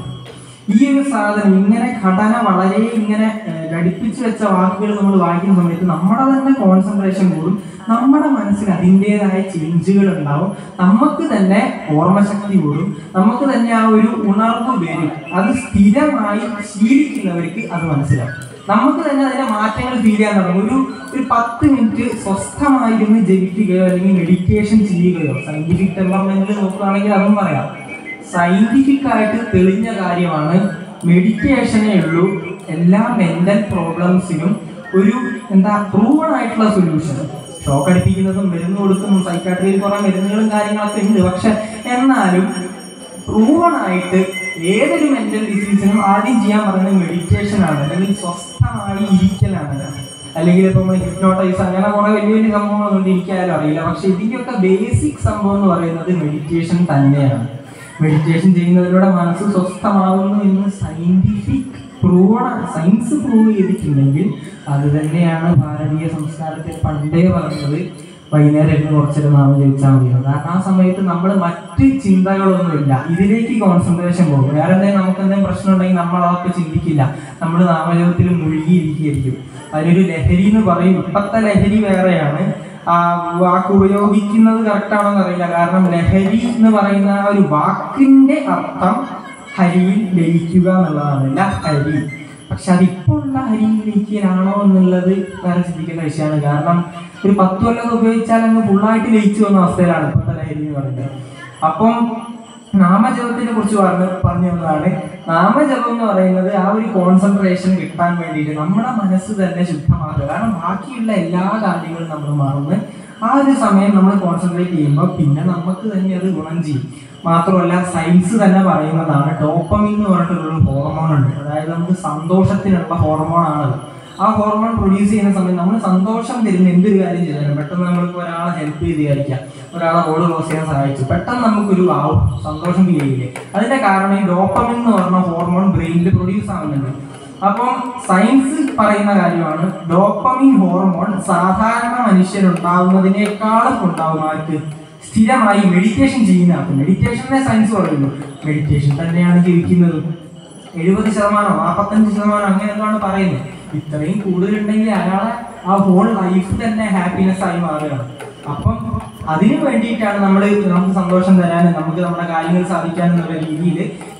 ഈ ഒരു സാധനം ഇങ്ങനെ ഘടന വളരെ ഇങ്ങനെ ഘടിപ്പിച്ചു വെച്ച വാക്കുകൾ നമ്മൾ വായിക്കുന്ന സമയത്ത് നമ്മുടെ തന്നെ കോൺസെൻട്രേഷൻ കൂടും, നമ്മുടെ മനസ്സിന് അതിൻ്റെതായ ചേഞ്ചുകൾ ഉണ്ടാവും, നമുക്ക് തന്നെ ഓർമ്മശക്തി കൂടും, നമുക്ക് തന്നെ ആ ഒരു ഉണർവ് വരും. അത് സ്ഥിരമായി ശീലിക്കുന്നവർക്ക് അത് മനസ്സിലാവും. നമുക്ക് തന്നെ അതിന്റെ മാറ്റങ്ങൾ ഫീൽ ചെയ്യാൻ തുടങ്ങും. ഒരു 10 മിനിറ്റ് സ്വസ്ഥമായിരുന്നു ജപിക്കുകയോ അല്ലെങ്കിൽ മെഡിറ്റേഷൻ ചെയ്യുകയോ, സയന്റിഫിക് ടെമ്പർമെന്റിൽ നോക്കുകയാണെങ്കിൽ അതും പറയാം. സയന്റിഫിക് ആയിട്ട് തെളിഞ്ഞ കാര്യമാണ്. മെഡിറ്റേഷനേ ഉള്ളൂ എല്ലാ മെന്റൽ പ്രോബ്ലംസിനും ഒരു പ്രൂവൺ ആയിട്ടുള്ള സൊല്യൂഷൻ. ഷോക്ക് അടിപ്പിക്കുന്നതും മരുന്ന് കൊടുക്കുന്നതും സൈക്കാട്രിയിൽ കുറെ മരുന്നുകളും കാര്യങ്ങളൊക്കെ ഉണ്ട്. പക്ഷെ എന്നാലും പ്രൂവൺ ആയിട്ട് ഏതൊരു മെന്റൽ ഡിസീസിനും ആദ്യം ചെയ്യാൻ പറയുന്നത് മെഡിറ്റേഷൻ ആണ്, അല്ലെങ്കിൽ സ്വസ്ഥമായി ഇരിക്കലാണ്. അല്ലെങ്കിൽ ഇപ്പം ഹിപ്നോട്ടൈസ് അങ്ങനെ കുറെ വലിയ വലിയ സംഭവങ്ങളൊന്നും ഇരിക്കാനും അറിയില്ല. പക്ഷെ ഇതിൻ്റെയൊക്കെ ബേസിക് സംഭവം എന്ന് പറയുന്നത് മെഡിറ്റേഷൻ തന്നെയാണ്. മെഡിറ്റേഷൻ ചെയ്യുന്നതിലൂടെ മനസ്സ് സ്വസ്ഥമാകുന്നു എന്ന് സയന്റിഫിക് സയൻസ് പ്രൂവ് ചെയ്തിട്ടുണ്ടെങ്കിൽ അത് തന്നെയാണ് ഭാരതീയ സംസ്കാരത്തിൽ പണ്ടേ പറഞ്ഞത് വൈകുന്നേരം കുറച്ചൊരു നാമം ജപിച്ചാൽ മതിയോ. കാരണം ആ സമയത്ത് നമ്മൾ മറ്റ് ചിന്തകളൊന്നുമില്ല, ഇതിലേക്ക് കോൺസെൻട്രേഷൻ പോകും. വേറെ എന്തെങ്കിലും നമുക്ക് എന്തെങ്കിലും പ്രശ്നം ഉണ്ടെങ്കിൽ നമ്മൾ അതൊക്കെ ചിന്തിക്കില്ല, നമ്മൾ നാമജപത്തിൽ മുഴുകിയിരിക്കുകയായിരിക്കും. അതിനൊരു ലഹരി എന്ന് പറയും. ഇപ്പത്തെ ലഹരി വേറെയാണ്. വാക്ക് ഉപയോഗിക്കുന്നത് കറക്റ്റാണോന്ന് അറിയില്ല. കാരണം ലഹരി എന്ന് പറയുന്ന ഒരു വാക്കിന്റെ അർത്ഥം ഹരിയിൽ ലയിക്കുക എന്നുള്ളതാണ്, ലഹരി. പക്ഷെ അതിപ്പോൾ ഉള്ള ഹരിയിൽ ലയിക്കലാണോ എന്നുള്ളത് വേറെ ചിന്തിക്കേണ്ട വിഷയമാണ്. കാരണം ഒരു 10 കൊല്ലം ഉപയോഗിച്ചാൽ അങ്ങ് ഫുള്ളായിട്ട് ലയിച്ചു വന്ന അവസ്ഥയിലാണ് ഇപ്പോഴത്തെ ലഹരി എന്ന് പറയുന്നത്. അപ്പം നാമജപത്തിനെ കുറിച്ച് പറഞ്ഞു വന്നതാണ്. നാമജപം എന്ന് പറയുന്നത് ആ ഒരു കോൺസെൻട്രേഷൻ കിട്ടാൻ വേണ്ടിയിട്ട് നമ്മുടെ മനസ്സ് തന്നെ ശുദ്ധമാക്കുക. കാരണം ബാക്കിയുള്ള എല്ലാ കാര്യങ്ങളും നമ്മൾ മറന്ന് ആ ഒരു സമയം നമ്മൾ കോൺസെൻട്രേറ്റ് ചെയ്യുമ്പോൾ പിന്നെ നമുക്ക് തന്നെ അത് ഗുണം ചെയ്യും. മാത്രമല്ല സയൻസ് തന്നെ പറയുന്നതാണ്, ഡോപ്പമിൻ എന്ന് പറഞ്ഞിട്ടുള്ളൊരു ഹോർമോൺ ഉണ്ട്. അതായത് നമുക്ക് സന്തോഷത്തിനുള്ള ഹോർമോണാണത്. ആ ഹോർമോൺ പ്രൊഡ്യൂസ് ചെയ്യുന്ന സമയത്ത് നമ്മൾ സന്തോഷം തരുന്ന എന്തൊരു കാര്യം ചെയ്താലും പെട്ടെന്ന് നമ്മൾക്ക് ഒരാളെ ഹെൽപ്പ് ചെയ്ത് വിചാരിക്കാം, ഒരാളെ റോഡ് ക്രോസ് ചെയ്യാൻ സഹായിച്ചു, പെട്ടെന്ന് നമുക്കൊരു സന്തോഷം ഫീൽ ചെയ്യില്ലേ. അതിന്റെ കാരണം ഈ ഡോപ്പമിൻ എന്ന് പറഞ്ഞ ഹോർമോൺ ബ്രെയിനിൽ പ്രൊഡ്യൂസ് ആവുന്നുണ്ട്. അപ്പം സയൻസ് പറയുന്ന കാര്യമാണ്, ഡോപ്പമിൻ ഹോർമോൺ സാധാരണ മനുഷ്യരുണ്ടാവുന്നതിനേക്കാളും ഉണ്ടാവും ആർക്ക്? സ്ഥിരമായി മെഡിറ്റേഷൻ ചെയ്യുന്ന ആൾക്ക്. മെഡിറ്റേഷനെ സയൻസ് പറയുന്നു, മെഡിറ്റേഷൻ തന്നെയാണ് ജീവിക്കുന്നത്. 70%, 45% അങ്ങനെയൊക്കെയാണ് പറയുന്നത്. ഇത്രയും കൂടുതലുണ്ടെങ്കിൽ അയാളെ ആ ഹോൾ ലൈഫ് തന്നെ ഹാപ്പിനെസ് ആയി മാറുകയാണ്. അപ്പം അതിനു വേണ്ടിയിട്ടാണ് നമുക്ക് സന്തോഷം തരാനും നമുക്ക് നമ്മുടെ കാര്യങ്ങൾ സാധിക്കാനെന്നുള്ള രീതിയിൽ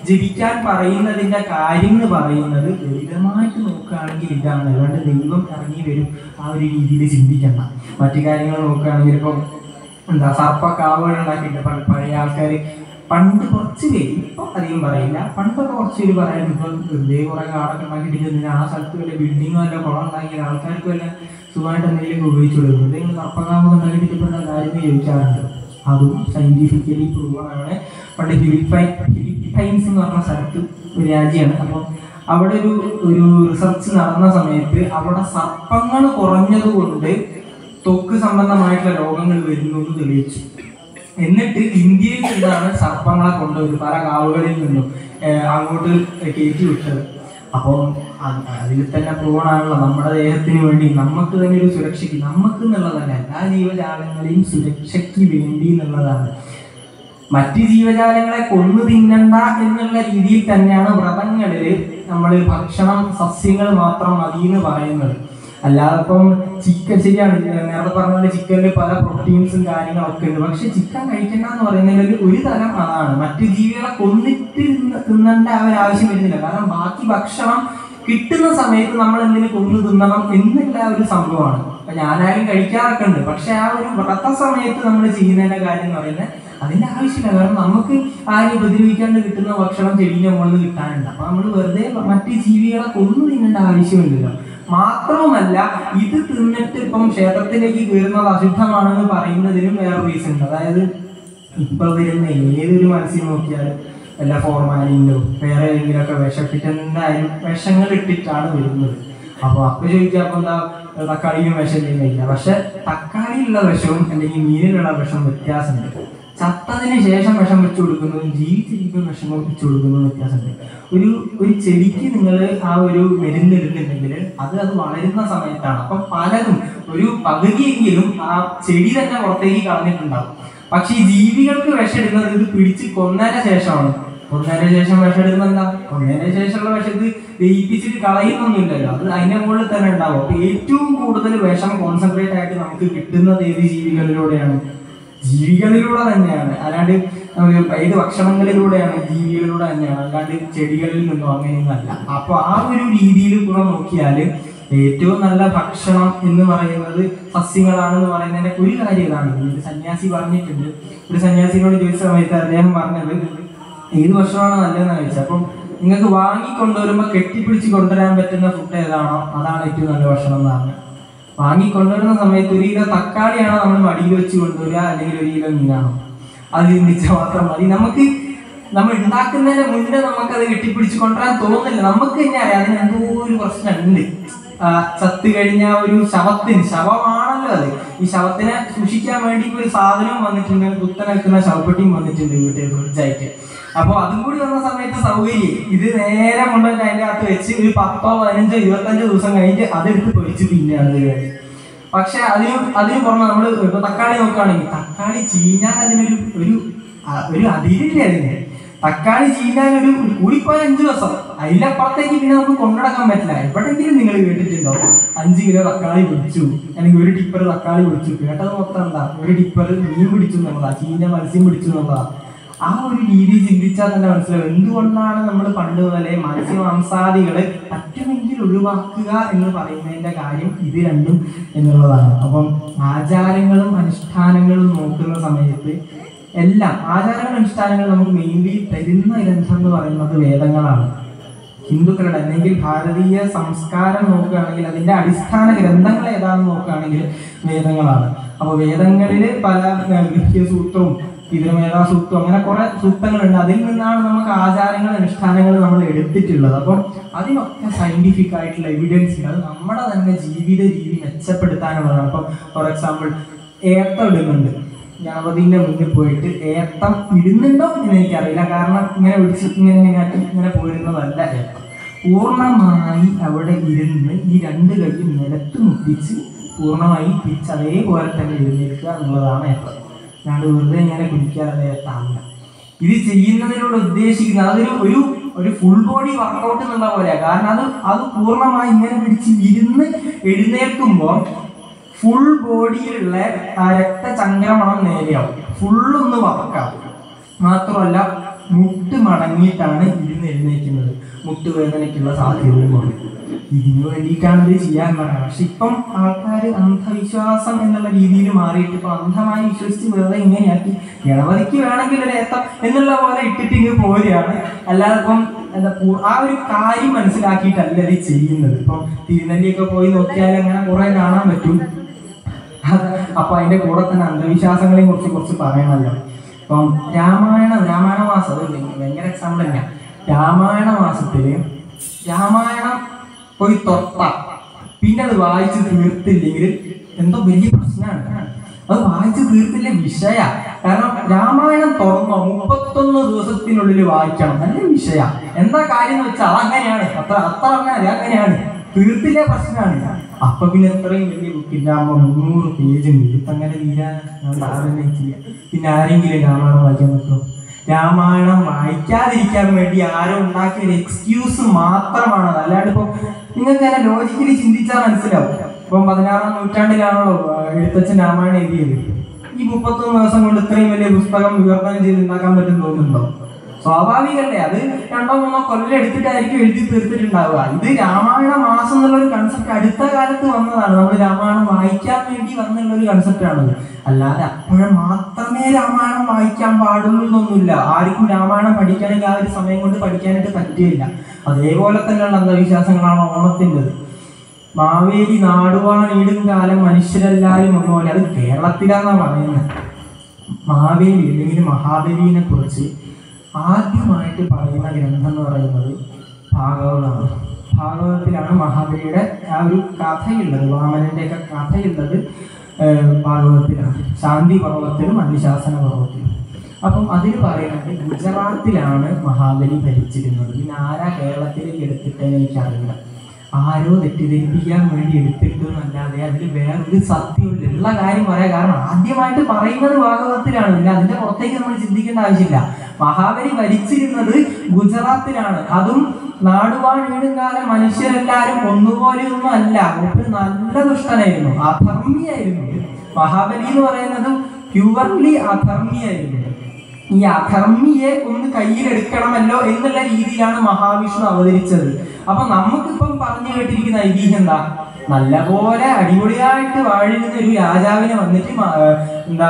ജപിക്കാൻ പറയുന്നതിന്റെ കാര്യം എന്ന് പറയുന്നത് ലളിതമായിട്ട് നോക്കുകയാണെങ്കിൽ ഇതാണ്. അല്ലാണ്ട് ദൈവം ഇറങ്ങി വരും ആ ഒരു രീതിയിൽ ചിന്തിക്കണ്ട. മറ്റു കാര്യങ്ങൾ നോക്കുകയാണെങ്കിൽ ഇപ്പം സർപ്പക്കാവുകൾ ഉണ്ടാക്കിയിട്ട് പഴയ ആൾക്കാർ പണ്ട് കുറച്ച് പേര്, ഇപ്പം അധികം പറയില്ല, പണ്ടൊക്കെ കുറച്ച് പേര് പറയാൻ ഇപ്പം വെറുതെ കുറെ കാടൊക്കെ ഉണ്ടാക്കിയിട്ട് ആ സ്ഥലത്ത് വല്ല ബിൽഡിങ്ങോ അല്ല കുളം ഉണ്ടാക്കിയ ആൾക്കാർക്ക് വല്ല സുഖമായിട്ട് എന്തെങ്കിലും ഉപയോഗിച്ചുള്ളൂ. എന്തെങ്കിലും സർപ്പക്കാവ് ഉണ്ടാക്കിയിട്ട് ഇപ്പം കാര്യം ചോദിക്കാറുണ്ട്. അതും സയന്റിഫിക്കലി പ്രൂവൺ ആണ്. പണ്ട് ഫിലിപ്പൈൻസ് എന്ന് പറഞ്ഞ സ്ഥലത്ത് ഒരു രാജ്യമാണ്. അപ്പം അവിടെ ഒരു റിസർച്ച് നടന്ന സമയത്ത് അവിടെ സർപ്പങ്ങൾ കുറഞ്ഞതുകൊണ്ട് ത്വക്ക് സംബന്ധമായിട്ടുള്ള രോഗങ്ങൾ വരുന്നു എന്ന് തെളിയിച്ചു. എന്നിട്ട് ഇന്ത്യയിൽ നിന്നാണ് സർപ്പങ്ങളെ കൊണ്ടുവരുന്നത്, പല കാവുകളിൽ നിന്നും അങ്ങോട്ട് കയറ്റി വിട്ടത്. അപ്പം അതിൽ തന്നെ പ്രൂവണാണല്ലോ നമ്മുടെ ദേഹത്തിന് വേണ്ടി നമുക്ക് തന്നെ ഒരു സുരക്ഷയ്ക്ക്, നമുക്ക് എന്നുള്ളതല്ല എല്ലാ ജീവജാലങ്ങളെയും സുരക്ഷയ്ക്ക് വേണ്ടി എന്നുള്ളതാണ്. മറ്റ് ജീവജാലങ്ങളെ കൊന്നു തിന്നണ്ട എന്നുള്ള രീതിയിൽ തന്നെയാണ് വ്രതങ്ങളിൽ നമ്മൾ ഭക്ഷണം സസ്യങ്ങൾ മാത്രം മതി എന്ന് പറയുന്നത്. അല്ലാതെ ഇപ്പം ചിക്കൻ, ശരിയാണ് നേരത്തെ പറഞ്ഞ ചിക്കനിൽ പല പ്രോട്ടീൻസും കാര്യങ്ങളൊക്കെ ഉണ്ട്. പക്ഷെ ചിക്കൻ കഴിക്കണ്ട എന്ന് പറയുന്നതിൽ ഒരു തരം അതാണ്, മറ്റു ജീവികളെ കൊന്നിട്ട് തിന്നേണ്ട ആ ഒരു ആവശ്യം വരുന്നില്ല. കാരണം ബാക്കി ഭക്ഷണം കിട്ടുന്ന സമയത്ത് നമ്മൾ എന്തിനു കൊന്നു തിന്നണം എന്നുള്ള ഒരു സംഭവമാണ്. അപ്പൊ ഞാനായാലും കഴിക്കാറൊക്കെ ഉണ്ട്. പക്ഷെ ആ ഒരു വ്രത സമയത്ത് നമ്മൾ ചെയ്യുന്നതിന്റെ കാര്യം എന്ന് പറയുന്നത് അതിന്റെ ആവശ്യമില്ല. കാരണം നമുക്ക് ആരും ഉപദ്രവിക്കാണ്ട് കിട്ടുന്ന ഭക്ഷണം ചെടിന്റെ മുകളിൽ കിട്ടാനുണ്ട്. അപ്പൊ നമ്മൾ വെറുതെ മറ്റു ജീവികളെ കൊന്നു തിന്നേണ്ട ആവശ്യമില്ലല്ലോ. മാത്രവുമല്ല ഇത് തിന്നിട്ട് ഇപ്പം ക്ഷേത്രത്തിലേക്ക് കയറുന്നത് അശുദ്ധമാണെന്ന് പറയുന്നതിനും വേറെ റീസൺ ഉണ്ട്. അതായത് ഇപ്പൊ വരുന്ന ഏതൊരു മത്സ്യം നോക്കിയാലും വല്ല ഫോർമാലിനോ വേറെ ഏതെങ്കിലുമൊക്കെ വിഷമിട്ട് എന്തായാലും വിഷങ്ങൾ ഇട്ടിട്ടാണ് വരുന്നത്. അപ്പൊ ചോദിക്കുക അപ്പൊ എന്താ തക്കാളിയിലും വിഷം ഇല്ല. പക്ഷെ തക്കാളിയിലുള്ള വിഷവും അല്ലെങ്കിൽ മീനിലുള്ള വിഷം വ്യത്യാസമുണ്ട്. ചത്തതിന് ശേഷം വിഷം വെച്ചു കൊടുക്കുന്നതും ജീവിച്ചിരിക്കുന്ന വിഷം വെച്ചു കൊടുക്കുന്നതും വ്യത്യാസമുണ്ട്. ഒരു ചെടിക്ക് നിങ്ങൾ ആ ഒരു മരുന്ന് ഇടുന്നുണ്ടെങ്കിൽ അത് വളരുന്ന സമയത്താണ്. അപ്പം പലതും ഒരു പകുതിയെങ്കിലും ആ ചെടി തന്നെ പുറത്തേക്ക് കളഞ്ഞിട്ടുണ്ടാവും. പക്ഷെ ഈ ജീവികൾക്ക് വിഷം ഇടുന്നത് ഇത് പിടിച്ച് കൊന്നതിന് ശേഷമാണ്. കൊന്നതിന് ശേഷം വിഷം ഇടുന്നത് എന്താ? കൊന്നതിന് ശേഷമുള്ള വിഷം ഇത് ദഹിപ്പിച്ചിട്ട് കളയുന്നൊന്നുമില്ലല്ലോ, അത് അതിന്റെ മുകളിൽ തന്നെ ഉണ്ടാവും. അപ്പൊ ഏറ്റവും കൂടുതൽ വിഷം കോൺസെൻട്രേറ്റ് ആയിട്ട് നമുക്ക് കിട്ടുന്നത് ഏത് ജീവികളിലൂടെയാണ്? ജീവികളിലൂടെ തന്നെയാണ്. അല്ലാണ്ട് ഏത് ഭക്ഷണങ്ങളിലൂടെയാണ്? ജീവികളിലൂടെ തന്നെയാണ്, അല്ലാണ്ട് ചെടികളിൽ നിന്നോ അങ്ങനെയൊന്നല്ല. അപ്പൊ ആ ഒരു രീതിയിൽ കൂടെ നോക്കിയാൽ ഏറ്റവും നല്ല ഭക്ഷണം എന്ന് പറയുന്നത് സസ്യങ്ങളാണെന്ന് പറയുന്നതിന്റെ ഒരു കാര്യം ഇതാണ്. ഒരു സന്യാസി പറഞ്ഞിട്ടുണ്ട്. ഒരു സന്യാസിനോട് ചോദിച്ച സമയത്ത് അദ്ദേഹം പറഞ്ഞത് ഏത് ഭക്ഷണമാണ് നല്ലതെന്ന് ചോദിച്ചത്. അപ്പം നിങ്ങൾക്ക് വാങ്ങിക്കൊണ്ടുവരുമ്പോൾ കെട്ടിപ്പിടിച്ച് കൊണ്ടുവരാൻ പറ്റുന്ന ഫുഡ് ഏതാണോ അതാണ് ഏറ്റവും നല്ല ഭക്ഷണം എന്ന് പറഞ്ഞത്. വാങ്ങിക്കൊണ്ടുവരുന്ന സമയത്ത് 1 കിലോ തക്കാളിയാണോ നമ്മൾ മടിയിൽ വെച്ച് കൊണ്ടുവരിക, അല്ലെങ്കിൽ 1 കിലോ മീനാണോ? അത് ചിന്തിച്ചാൽ മാത്രം മതി. നമ്മൾ ഉണ്ടാക്കുന്നതിന് മുന്നേ നമുക്കത് കെട്ടിപ്പിടിച്ച് കൊണ്ടുവരാൻ തോന്നില്ല. നമുക്ക് തന്നെ അറിയാം അതിന് എന്തോ ഒരു പ്രശ്നമുണ്ട്. ചത്ത് കഴിഞ്ഞ ഒരു ശവമാണല്ലോ അത്. ഈ ശവത്തിനെ സൂക്ഷിക്കാൻ വേണ്ടി ഒരു സാധനവും വന്നിട്ടുണ്ട്, കുത്തനെ വെക്കുന്ന ശവപ്പെട്ടിയും വന്നിട്ടുണ്ട് വീട്ടിൽ ഫ്രിഡ്ജായിട്ട്. അപ്പൊ അതും കൂടി വന്ന സമയത്ത് സൗകര്യം ഇത് നേരെ കൊണ്ടുവന്ന് അതിൻ്റെ അകത്ത് വെച്ച് ഒരു 10, 15, 25 ദിവസം കഴിഞ്ഞിട്ട് അതെടുത്ത് പൊരിച്ച് തിന്നാണ്. പക്ഷെ അതിന് പുറമെ നമ്മൾ ഇപ്പൊ തക്കാളി നോക്കുകയാണെങ്കിൽ തക്കാളി ചീഞ്ഞാൽ അതിനൊരു അതിരില്ലേ അതിന്. തക്കാളി ചീഞ്ഞാൽ കൂടിപ്പോയ 5 ദിവസം, അതിലപ്പുറത്തേക്ക് പിന്നെ നമുക്ക് കൊണ്ടുനടക്കാൻ പറ്റില്ല. എവിടെയെങ്കിലും നിങ്ങൾ കേട്ടിട്ടുണ്ടോ 5 കിലോ തക്കാളി പിടിച്ചു അല്ലെങ്കിൽ 1 ടിപ്പർ തക്കാളി പിടിച്ചു? കേട്ടത് മൊത്തം എന്താ? 1 ടിപ്പർ മീൻ പിടിച്ചു എന്നുള്ളതാ, ചീഞ്ഞ മത്സ്യം പിടിച്ചു എന്നുള്ളതാ. ആ ഒരു രീതി ചിന്തിച്ചാൽ തന്നെ മനസ്സിലാവും എന്തുകൊണ്ടാണ് നമ്മൾ പണ്ട് മുതലേ മത്സ്യമാംസാദികള് പറ്റുമെങ്കിൽ ഒഴിവാക്കുക എന്ന് പറയുന്നതിന്റെ കാര്യം ഇത് രണ്ടും എന്നുള്ളതാണ്. അപ്പം ആചാരങ്ങളും അനുഷ്ഠാനങ്ങളും നോക്കുന്ന സമയത്ത് എല്ലാം ആചാരങ്ങളും അനുഷ്ഠാനങ്ങളും നമുക്ക് മെയിൻലി തരുന്ന ഗ്രന്ഥം എന്ന് പറയുന്നത് വേദങ്ങളാണ്. ഹിന്ദുക്കളുടെ അല്ലെങ്കിൽ ഭാരതീയ സംസ്കാരം നോക്കുകയാണെങ്കിൽ അതിന്റെ അടിസ്ഥാന ഗ്രന്ഥങ്ങൾ ഏതാണെന്ന് നോക്കുകയാണെങ്കിൽ വേദങ്ങളാണ്. അപ്പൊ വേദങ്ങളിൽ പല ഗൃഹ്യസൂത്രവും പിതൃമേധാസൂക്തം അങ്ങനെ കുറെ സൂക്തങ്ങളുണ്ട്. അതിൽ നിന്നാണ് നമുക്ക് ആചാരങ്ങൾ അനുഷ്ഠാനങ്ങൾ നമ്മൾ എടുത്തിട്ടുള്ളത്. അപ്പം അതിനൊക്കെ സയന്റിഫിക് ആയിട്ടുള്ള എവിഡൻസ് ഉണ്ട്. അത് നമ്മുടെ തന്നെ ജീവിത രീതി മെച്ചപ്പെടുത്താനുള്ളതാണ്. അപ്പം ഫോർ എക്സാമ്പിൾ ഏത്തം ഇടുന്നുണ്ട്. ഗണപതിന്റെ മുന്നിൽ പോയിട്ട് ഏത്തം ഇടുന്നുണ്ടോ എന്ന് എനിക്കറിയില്ല. കാരണം ഇങ്ങനെ പിടിച്ച് ഇങ്ങനെ പോരുന്നതല്ല ഏത്തം. പൂർണ്ണമായി അവിടെ ഇരുന്ന് ഈ 2 കൈയും നിലത്ത് മുട്ടിച്ച് പൂർണ്ണമായി തിരിച്ച് അതേപോലെ തന്നെ എഴുന്നേൽക്കുക എന്നുള്ളതാണ് ഏത്തം. ഞാൻ വെറുതെ ഇങ്ങനെ കുടിക്കാതെ ഏത്താമില്ല. ഇത് ചെയ്യുന്നതിലൂടെ ഉദ്ദേശിക്കുന്നത് അതൊരു ഒരു ഫുൾ ബോഡി വർക്കൗട്ട് എന്നുള്ള പോലെയാണ്. കാരണം അത് പൂർണ്ണമായി ഇങ്ങനെ പിടിച്ച് ഇരുന്ന് എഴുന്നേൽക്കുമ്പോൾ ഫുൾ ബോഡിയിലുള്ള ആ രക്തചംക്രമണം നേരെയാവും, ഫുള്ളൊന്ന് വർക്കാവും. മാത്രമല്ല മുട്ട് മടങ്ങിയിട്ടാണ് ഇരുന്ന് എഴുന്നേൽക്കുന്നത്. മുട്ടുവേദനയ്ക്കുള്ള സാധ്യതയുമാണ്. ഇതിനു വേണ്ടിയിട്ടാണ് ഇത് ചെയ്യാൻ പറയുന്നത്. പക്ഷെ ഇപ്പം ആൾക്കാർ അന്ധവിശ്വാസം എന്നുള്ള രീതിയിൽ മാറിയിട്ട് ഇപ്പൊ അന്ധമായി വിശ്വസിച്ച് വെറുതെ ഇങ്ങനെയാക്കി ഗണപതിക്ക് വേണമെങ്കിൽ ഒരു ഏത്തം എന്നുള്ള പോലെ ഇട്ടിട്ട് ഇങ്ങനെ പോരുകയാണ്. അല്ലാതെ ഇപ്പം ആ ഒരു കാര്യം മനസ്സിലാക്കിയിട്ടല്ല ഇത് ചെയ്യുന്നത്. ഇപ്പം തിരുനെല്ലിയൊക്കെ പോയി നോക്കിയാൽ അങ്ങനെ കുറെ കാണാൻ പറ്റും. അപ്പൊ അതിന്റെ കൂടെ തന്നെ അന്ധവിശ്വാസങ്ങളെ കുറിച്ച് പറയണമല്ലോ. ഇപ്പം രാമായണ മാസം ഭയങ്കര എക്സാമ്പിൾ തന്നെയാണ്. രാമായണ മാസത്തില് രാമായണം പോയി തൊട്ട പിന്നെ അത് വായിച്ച് തീർത്തില്ലെങ്കിൽ എന്തോ വലിയ പ്രശ്നമാണ്. അത് വായിച്ച് തീർത്തില്ല വിഷയ. കാരണം രാമായണം തുറന്നോ 31 ദിവസത്തിനുള്ളിൽ വായിക്കണം, നല്ല വിഷയ. എന്താ കാര്യം എന്ന് വെച്ചാൽ അതങ്ങനെയാണ്, അത്ര പറഞ്ഞാൽ അങ്ങനെയാണ്. തീർത്തില്ല പ്രശ്നമാണ്. അപ്പൊ പിന്നെ എത്രയും വലിയ ബുക്കില്ല 300 പേജ് ഉണ്ട്. അങ്ങനെ തീരാൻ ചെയ്യാം. പിന്നെ ആരെങ്കിലും രാമായണം വായിക്കാൻ പറ്റുമോ? രാമായണം വായിക്കാതിരിക്കാൻ വേണ്ടി ആരോ ഉണ്ടാക്കിയ ഒരു എക്സ്ക്യൂസ് മാത്രമാണ്. അല്ലാണ്ട് ഇപ്പൊ നിങ്ങൾക്ക് തന്നെ ലോജിക്കലി ചിന്തിച്ചാൽ മനസ്സിലാവും. ഇപ്പം 16-ാം നൂറ്റാണ്ടിലാണല്ലോ എഴുത്തച്ഛൻ രാമായണം എഴുതിയത്. ഈ 31 ദിവസം കൊണ്ട് ഇത്രയും വലിയ പുസ്തകം വിവർത്തനം ചെയ്ത് ഉണ്ടാക്കാൻ പറ്റും തോന്നുന്നുണ്ടോ? സ്വാഭാവികല്ലേ, അത് 2-3 കൊല്ലം എടുത്തിട്ടായിരിക്കും എഴുതി തീർത്തിട്ടുണ്ടാവുക. ഇത് രാമായണ മാസം എന്നുള്ളൊരു കൺസെപ്റ്റ് അടുത്ത കാലത്ത് വന്നതാണ്. നമ്മൾ രാമായണം വായിക്കാൻ വേണ്ടി വന്നുള്ളൊരു കൺസെപ്റ്റാണത്. അല്ലാതെ അപ്പോഴും മാത്രമേ രാമായണം വായിക്കാൻ പാടുള്ളൂ എന്നൊന്നുമില്ല. ആർക്കും രാമായണം പഠിക്കണമെങ്കിൽ ആ ഒരു സമയം കൊണ്ട് പഠിക്കാനായിട്ട് പറ്റുകയില്ല. അതേപോലെ തന്നെയുള്ള അന്ധവിശ്വാസങ്ങളാണ് ഓണത്തിൻ്റെത്. മാവേലി നാടുവാണീടും കാലം മനുഷ്യരെല്ലാവരും ഒന്നുപോലെ. അത് കേരളത്തിലാണെന്നാണ് പറയുന്നത്. മാവേലി അല്ലെങ്കിൽ മഹാബലിനെ കുറിച്ച് ആദ്യമായിട്ട് പറയുന്ന ഗ്രന്ഥം എന്ന് പറയുന്നത് ഭാഗവതമാണ്. ഭാഗവതത്തിലാണ് മഹാബലിയുടെ ആ ഒരു കഥയുള്ളത്, വാമനന്റെയൊക്കെ കഥയുള്ളത് ഭാഗവതത്തിലാണ്, ശാന്തി പർവ്വത്തിലും അനുശാസന പർവ്വത്തിലും. അപ്പം അതിൽ പറയുന്നത് ഗുജറാത്തിലാണ് മഹാബലി ഭരിച്ചിരുന്നത്. പിന്നെ ആരാ കേരളത്തിലേക്ക് എടുത്തിട്ടെന്ന് എനിക്കറിയില്ല. ആരോ തെറ്റിദ്ധരിപ്പിക്കാൻ വേണ്ടി എടുത്തിട്ടു എന്നല്ലാതെ അതിൽ വേറൊരു സത്യമില്ല. ഉള്ള കാര്യം പറയാം. കാരണം ആദ്യമായിട്ട് പറയുന്നത് ഭാഗവതത്തിലാണ്. പിന്നെ അതിന്റെ പുറത്തേക്ക് നമ്മൾ ചിന്തിക്കേണ്ട ആവശ്യമില്ല. മഹാബലി ഭരിച്ചിരുന്നത് ഗുജറാത്തിലാണ്. അതും നാടുവാഴ് വീടുകാലം മനുഷ്യരെല്ലാരും ഒന്നുപോലെയൊന്നും അല്ല. ഒരു നല്ല ദുഷ്ടനായിരുന്നു, അധർമ്മിയായിരുന്നു. മഹാബലി എന്ന് പറയുന്നത് പ്യുവർലി അധർമ്മിയായിരുന്നു. ഈ അധർമ്മിയെ ഒന്ന് കയ്യിലെടുക്കണമല്ലോ എന്നുള്ള രീതിയിലാണ് മഹാവിഷ്ണു അവതരിച്ചത്. അപ്പൊ നമുക്കിപ്പം പറഞ്ഞു കേട്ടിരിക്കുന്ന ഐതിഹ്യം എന്താ? നല്ലപോലെ അടിപൊളിയായിട്ട് വാഴുന്ന ഒരു രാജാവിനെ വന്നിട്ട്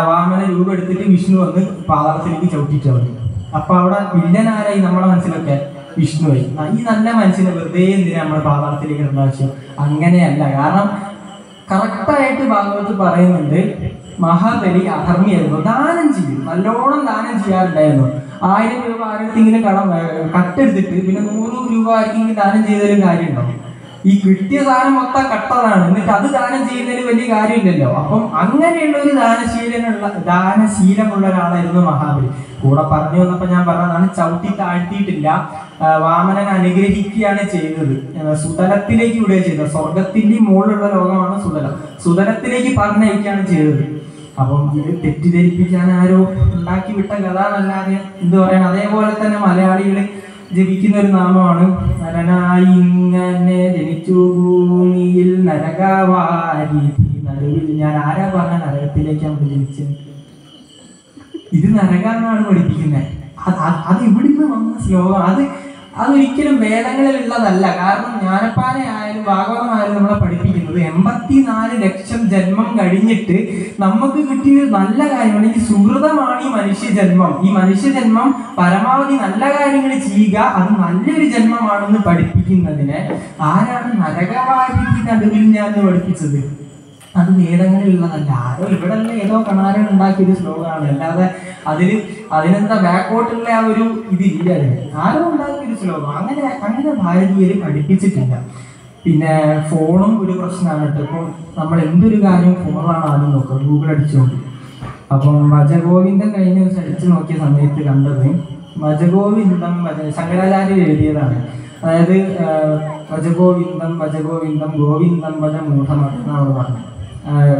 വാമന രൂപം എടുത്തിട്ട് വിഷ്ണു വന്ന് പാതാളത്തിലേക്ക് ചവിട്ടിട്ട് വന്നു. അപ്പൊ അവിടെ വില്ലനാരായി നമ്മളെ മനസ്സിലൊക്കെ വിഷ്ണുവായി. ഈ നല്ല മനുഷ്യനെ വെറുതെ എന്തിനാ നമ്മൾ പാതാളത്തിലേക്ക് ഇടേണ്ട ആവശ്യം? അങ്ങനെയല്ല. കാരണം കറക്റ്റായിട്ട് ഭാഗവത് പറയുന്നുണ്ട് മഹാബലി അധർമ്മിയായിരുന്നു. ദാനം ചെയ്യും, നല്ലോണം ദാനം ചെയ്യാറുണ്ടായിരുന്നു. 1000 രൂപ ആരെടുത്തെങ്കിലും കട്ടെടുത്തിട്ട് പിന്നെ 100 രൂപ ആർക്കെങ്കിലും ദാനം ചെയ്തതിലും കാര്യമുണ്ടോ? ഈ കിട്ടിയ സാധനം മൊത്തം കട്ടതാണ്. എന്നിട്ട് അത് ദാനം ചെയ്യുന്നതിൽ വലിയ കാര്യമില്ലല്ലോ. അപ്പം അങ്ങനെയുള്ള ഒരു ദാനശീലമുള്ള ഒരാളായിരുന്നു മഹാബലി. കൂടെ പറഞ്ഞു വന്നപ്പോ ഞാൻ പറഞ്ഞതാണ്, ചവിട്ടി താഴ്ത്തിയിട്ടില്ല. വാമനൻ അനുഗ്രഹിക്കുകയാണ് ചെയ്തത്. സുതലത്തിലേക്ക് വിടുക ചെയ്തത്. സ്വർഗത്തിന്റെ മുകളിലുള്ള ലോകമാണ് സുതലം. സുതലത്തിലേക്ക് പറഞ്ഞയക്കുകയാണ് ചെയ്തത്. അപ്പം ഇത് തെറ്റിദ്ധരിപ്പിക്കാൻ ആരോ ഉണ്ടാക്കി വിട്ട കഥ എന്നല്ലാതെ എന്ത് പറയണം. അതേപോലെ തന്നെ മലയാളികൾ ജപിക്കുന്ന ഒരു നാമമാണ് നരനായി ഇങ്ങനെ ജനിച്ചു ഭൂമിയിൽ നരകവാരി നടുവിൽ. ഞാൻ ആരാ പറഞ്ഞ നരകത്തിലേക്ക് നമുക്ക് ജനിച്ചത്? ഇത് നരകാന്നാണ് പഠിപ്പിക്കുന്നത്. അത് ഇവിടുന്ന് വന്ന ശ്ലോകം. അതൊരിക്കലും വേദങ്ങളിലുള്ളതല്ല. കാരണം ജ്ഞാനപ്പാന ആയാലും ഭാഗവതമായാലും നമ്മളെ പഠിപ്പിക്കുന്നത് 84 ലക്ഷം ജന്മം കഴിഞ്ഞിട്ട് നമുക്ക് കിട്ടിയ നല്ല കാര്യമാണ്. ഈ സുഹൃതമാണ് ഈ മനുഷ്യജന്മം. ഈ മനുഷ്യജന്മം പരമാവധി നല്ല കാര്യങ്ങൾ ചെയ്യുക, അത് നല്ലൊരു ജന്മമാണെന്ന് പഠിപ്പിക്കുന്നതിന് ആരാണ് നരകവാരി നടുവിൽ ഞാൻ പഠിപ്പിച്ചത്? അത് വേദങ്ങളിലുള്ളതല്ല. ആരോ ഇവിടെ ഏതോ കണാരൻ ഉണ്ടാക്കിയൊരു ശ്ലോകമാണ്. അല്ലാതെ അതിനെന്താ ബാക്കോട്ടുള്ള ആ ഒരു ഇതില്ല. ആരോ ഉണ്ടാക്കിയൊരു ശ്ലോകം. അങ്ങനെ ഭാരതീയര് പഠിപ്പിച്ചിട്ടില്ല. പിന്നെ ഫോണും ഒരു പ്രശ്നമാണ് കേട്ടോ. ഇപ്പം നമ്മൾ എന്തൊരു കാര്യം ഫോണിലാണ് ആദ്യം നോക്കുക, ഗൂഗിൾ അടിച്ചുകൊണ്ട്. അപ്പം ഭജഗോവിന്ദം കഴിഞ്ഞ ദിവസം അടിച്ചു നോക്കിയ സമയത്ത് കണ്ടത് ഭജഗോവിന്ദം ശങ്കരാചാര്യർ എഴുതിയതാണ്. അതായത് ഭജഗോവിന്ദം ഭജഗോവിന്ദം ഗോവിന്ദം ഭജ മൂഢമ എന്നാണ് പറഞ്ഞത്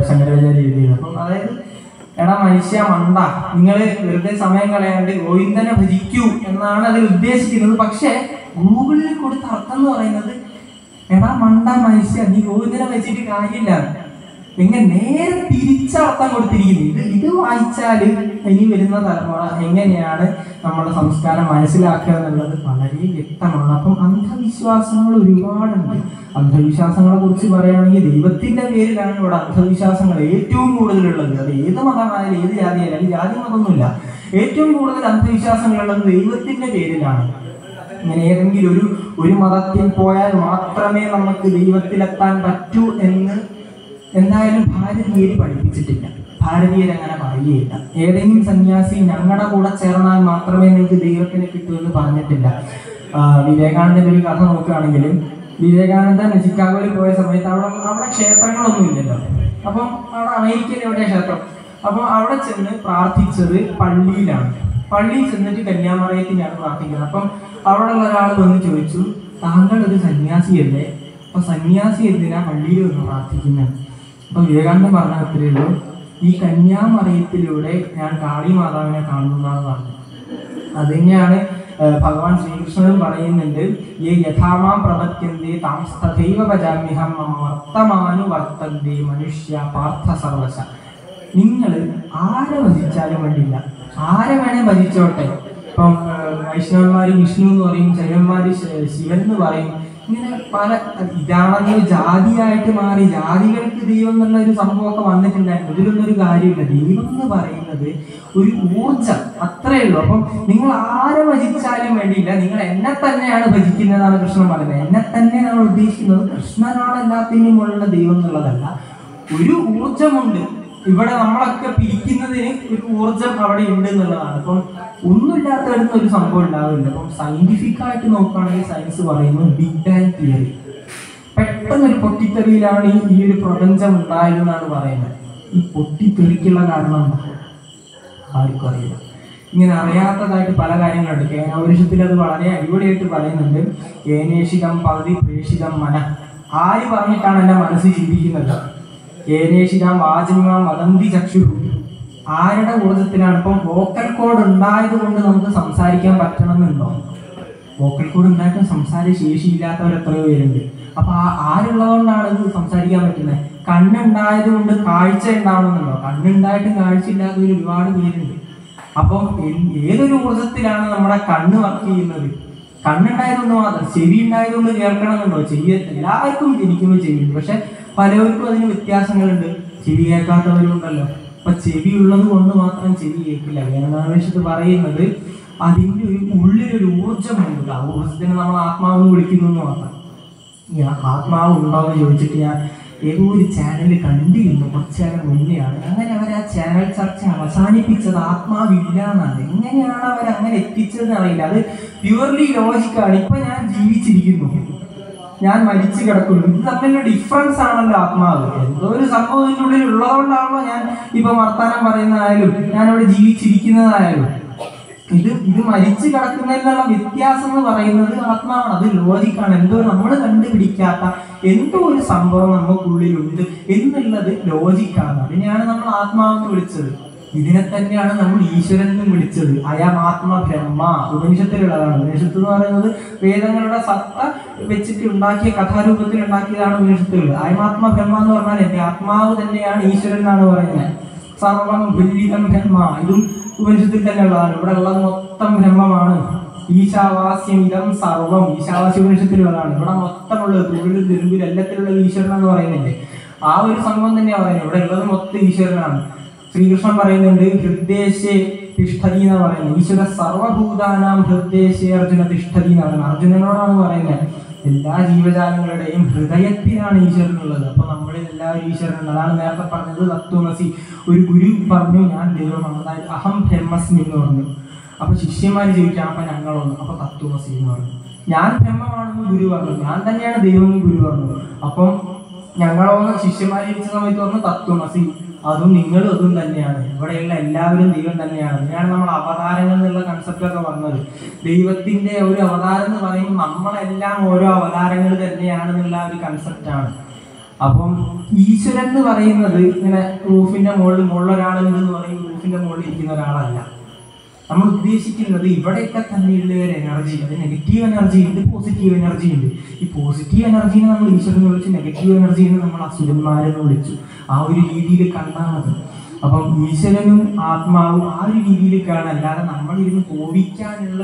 ശങ്കരാചാര്യ എഴുതിയത്. അപ്പം അതായത് എടാ മനുഷ്യ മണ്ട, നിങ്ങൾ വെറുതെ സമയം കളയാണ്ട് ഗോവിന്ദനെ ഭജിക്കൂ എന്നാണ് അതിൽ ഉദ്ദേശിക്കുന്നത്. പക്ഷെ ഗൂഗിളിൽ കൊടുത്ത അർത്ഥം എന്ന് പറയുന്നത് എടാ മണ്ട മനുഷ്യ, നീ ഗോവിന്ദനെ വെച്ചിട്ട് കാര്യമില്ല. ഇങ്ങനെ നേരെ തിരിച്ചർത്ഥം കൊടുത്തിരിക്കുന്നത്. ഇത് വായിച്ചാൽ ഇനി വരുന്ന തലമുറ എങ്ങനെയാണ് നമ്മുടെ സംസ്കാരം മനസ്സിലാക്കുക എന്നുള്ളത് വളരെ വ്യക്തമാണ്. അപ്പം അന്ധവിശ്വാസങ്ങൾ ഒരുപാടുണ്ട്. അന്ധവിശ്വാസങ്ങളെ കുറിച്ച് പറയുകയാണെങ്കിൽ ദൈവത്തിന്റെ പേരിലാണ് ഇവിടെ അന്ധവിശ്വാസങ്ങൾ ഏറ്റവും കൂടുതലുള്ളത്. അത് ഏത് മതമായാലും ഏത് ജാതിയായാലും, അല്ലെങ്കിൽ ജാതി മതമൊന്നുമില്ല, ഏറ്റവും കൂടുതൽ അന്ധവിശ്വാസങ്ങളുള്ളത് ദൈവത്തിന്റെ പേരിലാണ്. ഇങ്ങനെ ഏതെങ്കിലും ഒരു മതത്തിൽ പോയാൽ മാത്രമേ നമുക്ക് ദൈവത്തിലെത്താൻ പറ്റൂ എന്ന് എന്തായാലും ഭാരതീയര് പഠിപ്പിച്ചിട്ടില്ല. ഭാരതീയരങ്ങനെ പറയുകയില്ല. ഏതെങ്കിലും സന്യാസി ഞങ്ങളുടെ കൂടെ ചേർന്നാൽ മാത്രമേ നിങ്ങൾക്ക് ദൈവത്തിനെ കിട്ടൂ എന്ന് പറഞ്ഞിട്ടില്ല. വിവേകാനന്ദന്റെ ഒരു കഥ നോക്കുകയാണെങ്കിൽ, വിവേകാനന്ദൻ ചിക്കാഗോയിൽ പോയ സമയത്ത് അവിടെ ക്ഷേത്രങ്ങളൊന്നും ഇല്ലല്ലോ. അപ്പം അവിടെ അമേരിക്കയിൽ എവിടെയാണ് ക്ഷേത്രം? അപ്പം അവിടെ ചെന്ന് പ്രാർത്ഥിച്ചത് പള്ളിയിലാണ്. പള്ളിയിൽ ചെന്നിട്ട് കന്യാമറിയത്തിനാണ് പ്രാർത്ഥിക്കുന്നത്. അപ്പം അവിടെ ഉള്ള ഒരാൾ വന്ന് ചോദിച്ചു, താങ്കൾ ഒരു സന്യാസിയല്ലേ? അപ്പൊ സന്യാസി എന്തിനാ പള്ളിയിൽ വന്ന് പ്രാർത്ഥിക്കുന്നത്? അപ്പൊ വിവേകാനന്ദൻ പറഞ്ഞ അത്രയേ ഉള്ളൂ, ഈ കന്യാമറിയത്തിലൂടെ ഞാൻ കാളി മാതാവിനെ കാണുന്നതാണ് പറഞ്ഞത്. അത് തന്നെയാണ് ഭഗവാൻ ശ്രീകൃഷ്ണനും പറയുന്നുണ്ട്, ഈ യഥാമാം പ്രപത്യന്തേ താം തഥൈവ ഭജാമ്യഹം മമ വർത്തമാനുവർത്തന്തേ മനുഷ്യ പാർത്ഥ സർവശ. നിങ്ങൾ ആരെ ഭജിച്ചാലും വേണ്ടില്ല, ആരെ വേണേ ഭജിച്ചോട്ടെ. ഇപ്പം വൈഷ്ണവന്മാര് വിഷ്ണു എന്ന് പറയും, ശൈവന്മാര് ശിവൻ എന്ന് പറയും. ഇങ്ങനെ പല ഇതാണെങ്കിൽ ജാതിയായിട്ട് മാറി, ജാതികൾക്ക് ദൈവം എന്നുള്ള ഒരു സംഭവമൊക്കെ വന്നിട്ടുണ്ടായിരുന്നു. ഇതിലൊന്നും ഒരു കാര്യമില്ല. ദൈവം എന്ന് പറയുന്നത് ഒരു ഊർജം, അത്രയേ ഉള്ളൂ. അപ്പം നിങ്ങൾ ആരെ ഭജിച്ചാലും വേണ്ടിയില്ല, നിങ്ങൾ എന്നെ തന്നെയാണ് ഭജിക്കുന്നതാണ് കൃഷ്ണൻ പറയുന്നത്. എന്നെ തന്നെ നമ്മൾ ഉദ്ദേശിക്കുന്നത് കൃഷ്ണനാണ് എല്ലാത്തിനും ഉള്ള ദൈവം എന്നുള്ളതല്ല. ഒരു ഊർജമുണ്ട്, ഇവിടെ നമ്മളൊക്കെ പിരിക്കുന്നതിന് ഒരു ഊർജം അവിടെ ഉണ്ട് എന്നുള്ളതാണ്. ഇപ്പം ഒന്നുമില്ലാത്തടുത്ത് ഒരു സംഭവം ഉണ്ടാവില്ല. അപ്പം സയന്റിഫിക് ആയിട്ട് നോക്കുകയാണെങ്കിൽ സയൻസ് പറയുന്നത് ബിഗ് ബാങ് തിയറി. പെട്ടെന്നൊരു പൊട്ടിത്തെറിയിലാണ് ഈ ഒരു പ്രപഞ്ചം ഉണ്ടായതെന്നാണ് പറയുന്നത്. ഈ പൊട്ടിത്തെറിക്കുള്ള കാരണം എന്താ ആർക്കും അറിയില്ല. ഇങ്ങനെ അറിയാത്തതായിട്ട് പല കാര്യങ്ങളുണ്ട്. കേനോപനിഷത്തിൽ അത് വളരെ അടിപൊളിയായിട്ട് പറയുന്നുണ്ട്. കേനേഷികം പകുതി പ്രേഷികം മന. ആര് പറഞ്ഞിട്ടാണ് എൻ്റെ മനസ്സ് ചിന്തിക്കുന്നത്? കേനേഷികം വാചമിമാം വദന്തി ചക്ഷു. ആരുടെ ഊർജത്തിലാണ്? ഇപ്പം വോക്കൽ കോഡ് ഉണ്ടായത് കൊണ്ട് നമുക്ക് സംസാരിക്കാൻ പറ്റണമെന്നുണ്ടോ? വോക്കൽ കോഡ് ഉണ്ടായിട്ട് സംസാര ശേഷിയില്ലാത്തവർ എത്രയോ പേരുണ്ട്. അപ്പൊ ആരുള്ളതുകൊണ്ടാണ് ഇത് സംസാരിക്കാൻ പറ്റുന്നത്? കണ്ണുണ്ടായത് കൊണ്ട് കാഴ്ച ഉണ്ടാവണമെന്നുണ്ടോ? കണ്ണുണ്ടായിട്ടും കാഴ്ച ഇല്ലാത്തവർ ഒരുപാട് പേരുണ്ട്. അപ്പം ഏതൊരു ഊർജത്തിലാണ് നമ്മുടെ കണ്ണ് വർക്ക് ചെയ്യുന്നത്? കണ്ണുണ്ടായതുകൊണ്ട് മാത്രം. ചെവി ഉണ്ടായതുകൊണ്ട് കേൾക്കണമെന്നുണ്ടോ? ചെവി എല്ലാവർക്കും ജനിക്കുമ്പോൾ ചെവിയുണ്ട്. പക്ഷെ പലവർക്കും അതിന് വ്യത്യാസങ്ങളുണ്ട്. ചെവി കേൾക്കാത്തവരുണ്ടല്ലോ. അപ്പൊ ചെവി ഉള്ളത് കൊണ്ട് മാത്രം ചെവി കേൾക്കില്ല. വേദനാവേശത്ത് പറയുന്നത് അതിൻ്റെ ഒരു ഉള്ളിലൊരു ഊർജ്ജമുണ്ട്. ആ ഊർജ്ജത്തിന് നമ്മൾ ആത്മാവെന്ന് വിളിക്കുന്നു എന്ന് മാത്രം. ഈ ആത്മാവ് ഉണ്ടോ എന്ന് ചോദിച്ചിട്ട് ഞാൻ ഏതോ ഒരു ചാനൽ കണ്ടിരുന്നു കുറച്ചു നേരം മുന്നെയാണ്. അങ്ങനെ അവർ ആ ചാനൽ ചർച്ച അവസാനിപ്പിച്ചത് ആത്മാവില്ല എന്നാണ്. എങ്ങനെയാണ് അവർ അങ്ങനെ എത്തിച്ചതെന്ന് അറിയില്ല. അത് പ്യുവർലി ലോജിക്കാണ്. ഇപ്പൊ ഞാൻ ജീവിച്ചിരിക്കുന്നു, ഞാൻ മരിച്ചു കിടക്കുന്നു. ഇത് തമ്മിലുള്ള ഡിഫറൻസ് ആണല്ലോ ആത്മാവ്. എന്തോ ഒരു സംഭവം ഇതിനുള്ളിൽ ഉള്ളതുകൊണ്ടാണല്ലോ ഞാൻ ഇപ്പൊ വർത്താനം പറയുന്നതായാലും ഞാൻ അവിടെ ജീവിച്ചിരിക്കുന്നതായാലും. ഇത് മരിച്ചു കിടക്കുന്നതിനുള്ള വ്യത്യാസം എന്ന് പറയുന്നത് ആത്മാവാണ്. അത് ലോജിക്കാണ്. എന്തോ നമ്മൾ കണ്ടുപിടിക്കാത്ത എന്തോ ഒരു സംഭവം നമുക്കുള്ളിലുണ്ട് എന്നുള്ളത് ലോജിക്കാണ്. അതിനെയാണ് നമ്മൾ ആത്മാവെന്ന് വിളിച്ചത്. ഇതിനെ തന്നെയാണ് നമ്മൾ ഈശ്വരൻ എന്ന് വിളിച്ചത്. അയം ആത്മ ബ്രഹ്മ. ഉപനിഷത്തിലുള്ളതാണ്. ഉപനിഷത്ത് എന്ന് പറയുന്നത് വേദങ്ങളുടെ സത്ത വെച്ചിട്ട് ഉണ്ടാക്കിയ കഥാരൂപത്തിൽ ഉണ്ടാക്കിയതാണ് ഉപനിഷത്തുള്ളത്. അയമാത്മ ബ്രഹ്മ എന്ന് പറഞ്ഞാൽ എന്റെ ആത്മാവ് തന്നെയാണ് ഈശ്വരൻ എന്നാണ് പറയുന്നത്. സർവം ബുല്ലിതം ബ്രഹ്മ. ഇതും ഉപനിഷത്തിൽ തന്നെ ഉള്ളതാണ്. ഇവിടെ ഉള്ളത് മൊത്തം ബ്രഹ്മമാണ്. ഈശാവാസ്യം ഇതം സർവം. ഈശാവാസ്യ ഉപനിഷത്തിലുള്ളതാണ്. ഇവിടെ മൊത്തമുള്ളത് തുള്ളിൽ തിരുമ്പിൽ എല്ലാത്തിലുള്ളത് ഈശ്വരൻ എന്ന് പറയുന്നില്ലേ, ആ ഒരു സംഭവം തന്നെയാണ് പറയുന്നത്. ഇവിടെ ഉള്ളത് മൊത്തം ഈശ്വരനാണ്. ശ്രീകൃഷ്ണൻ പറയുന്നുണ്ട് ഹൃദ്ദേശേ തിഷ്ഠതി എന്ന് പറയുന്നത്. ഈശ്വര സർവഭൂതാനാം ഹൃദ്ദേശേ അർജുന തിഷ്ഠതി എന്ന് പറയുന്നത്. അർജുനനോടാണ് പറയുന്നത്. എല്ലാ ജീവജാലങ്ങളുടെയും ഹൃദയത്തിലാണ് ഈശ്വരനുള്ളത്. അപ്പൊ നമ്മളിൽ എല്ലാവരും ഈശ്വരനുണ്ട്. അതാണ് നേരത്തെ പറഞ്ഞത് തത്വമസി. ഒരു ഗുരു പറഞ്ഞു ഞാൻ ദൈവമാണ്, അതായത് അഹം ബ്രഹ്മസ്മി എന്ന് പറഞ്ഞു. അപ്പൊ ശിഷ്യന്മാര് ചോദിക്കാം അപ്പൊ ഞങ്ങളൊന്ന്. അപ്പൊ തത്വമസി എന്ന് പറഞ്ഞു. ഞാൻ ബ്രഹ്മമാണെന്ന് ഗുരു പറഞ്ഞു, ഞാൻ തന്നെയാണ് ദൈവം എന്ന് ഗുരു പറഞ്ഞു. അപ്പം ഞങ്ങളൊന്ന് ശിഷ്യന്മാരെ ചോദിച്ച സമയത്ത് പറഞ്ഞു തത്വമസി, അതും നിങ്ങളും അതും തന്നെയാണ്. ഇവിടെയുള്ള എല്ലാവരും ദൈവം തന്നെയാണ്. ഇതിനാണ് നമ്മൾ അവതാരങ്ങൾ എന്നുള്ള കൺസെപ്റ്റൊക്കെ വന്നത്. ദൈവത്തിന്റെ ഒരു അവതാരം എന്ന് പറയുമ്പോൾ നമ്മളെല്ലാം ഓരോ അവതാരങ്ങൾ തന്നെയാണെന്നുള്ള ഒരു കൺസെപ്റ്റാണ്. അപ്പം ഈശ്വരൻ എന്ന് പറയുന്നത് ഇങ്ങനെ റൂഫിന്റെ മുകളിലൊരാളുണ്ടെന്ന് പറയും റൂഫിന്റെ മുകളിൽ ഇരിക്കുന്ന ഒരാളല്ല. നമ്മൾ ഉദ്ദേശിക്കുന്നത് ഇവിടെയൊക്കെ തന്നെയുള്ള ഒരു എനർജി. അത് നെഗറ്റീവ് എനർജി ഉണ്ട്, പോസിറ്റീവ് എനർജി ഉണ്ട്. ഈ പോസിറ്റീവ് എനർജീനെ നമ്മൾ ഈശ്വരനെ വിളിച്ചു, നെഗറ്റീവ് എനർജീനെ നമ്മൾ അസുരന്മാരെന്ന് വിളിച്ചു. ആ ഒരു രീതിയിൽ കണ്ടാൽ മതി. അപ്പം ഈശ്വരനും ആത്മാവും ആ ഒരു രീതിയിൽ കാണാൻ, അല്ലാതെ നമ്മളിരുന്ന് കോപിക്കാനുള്ള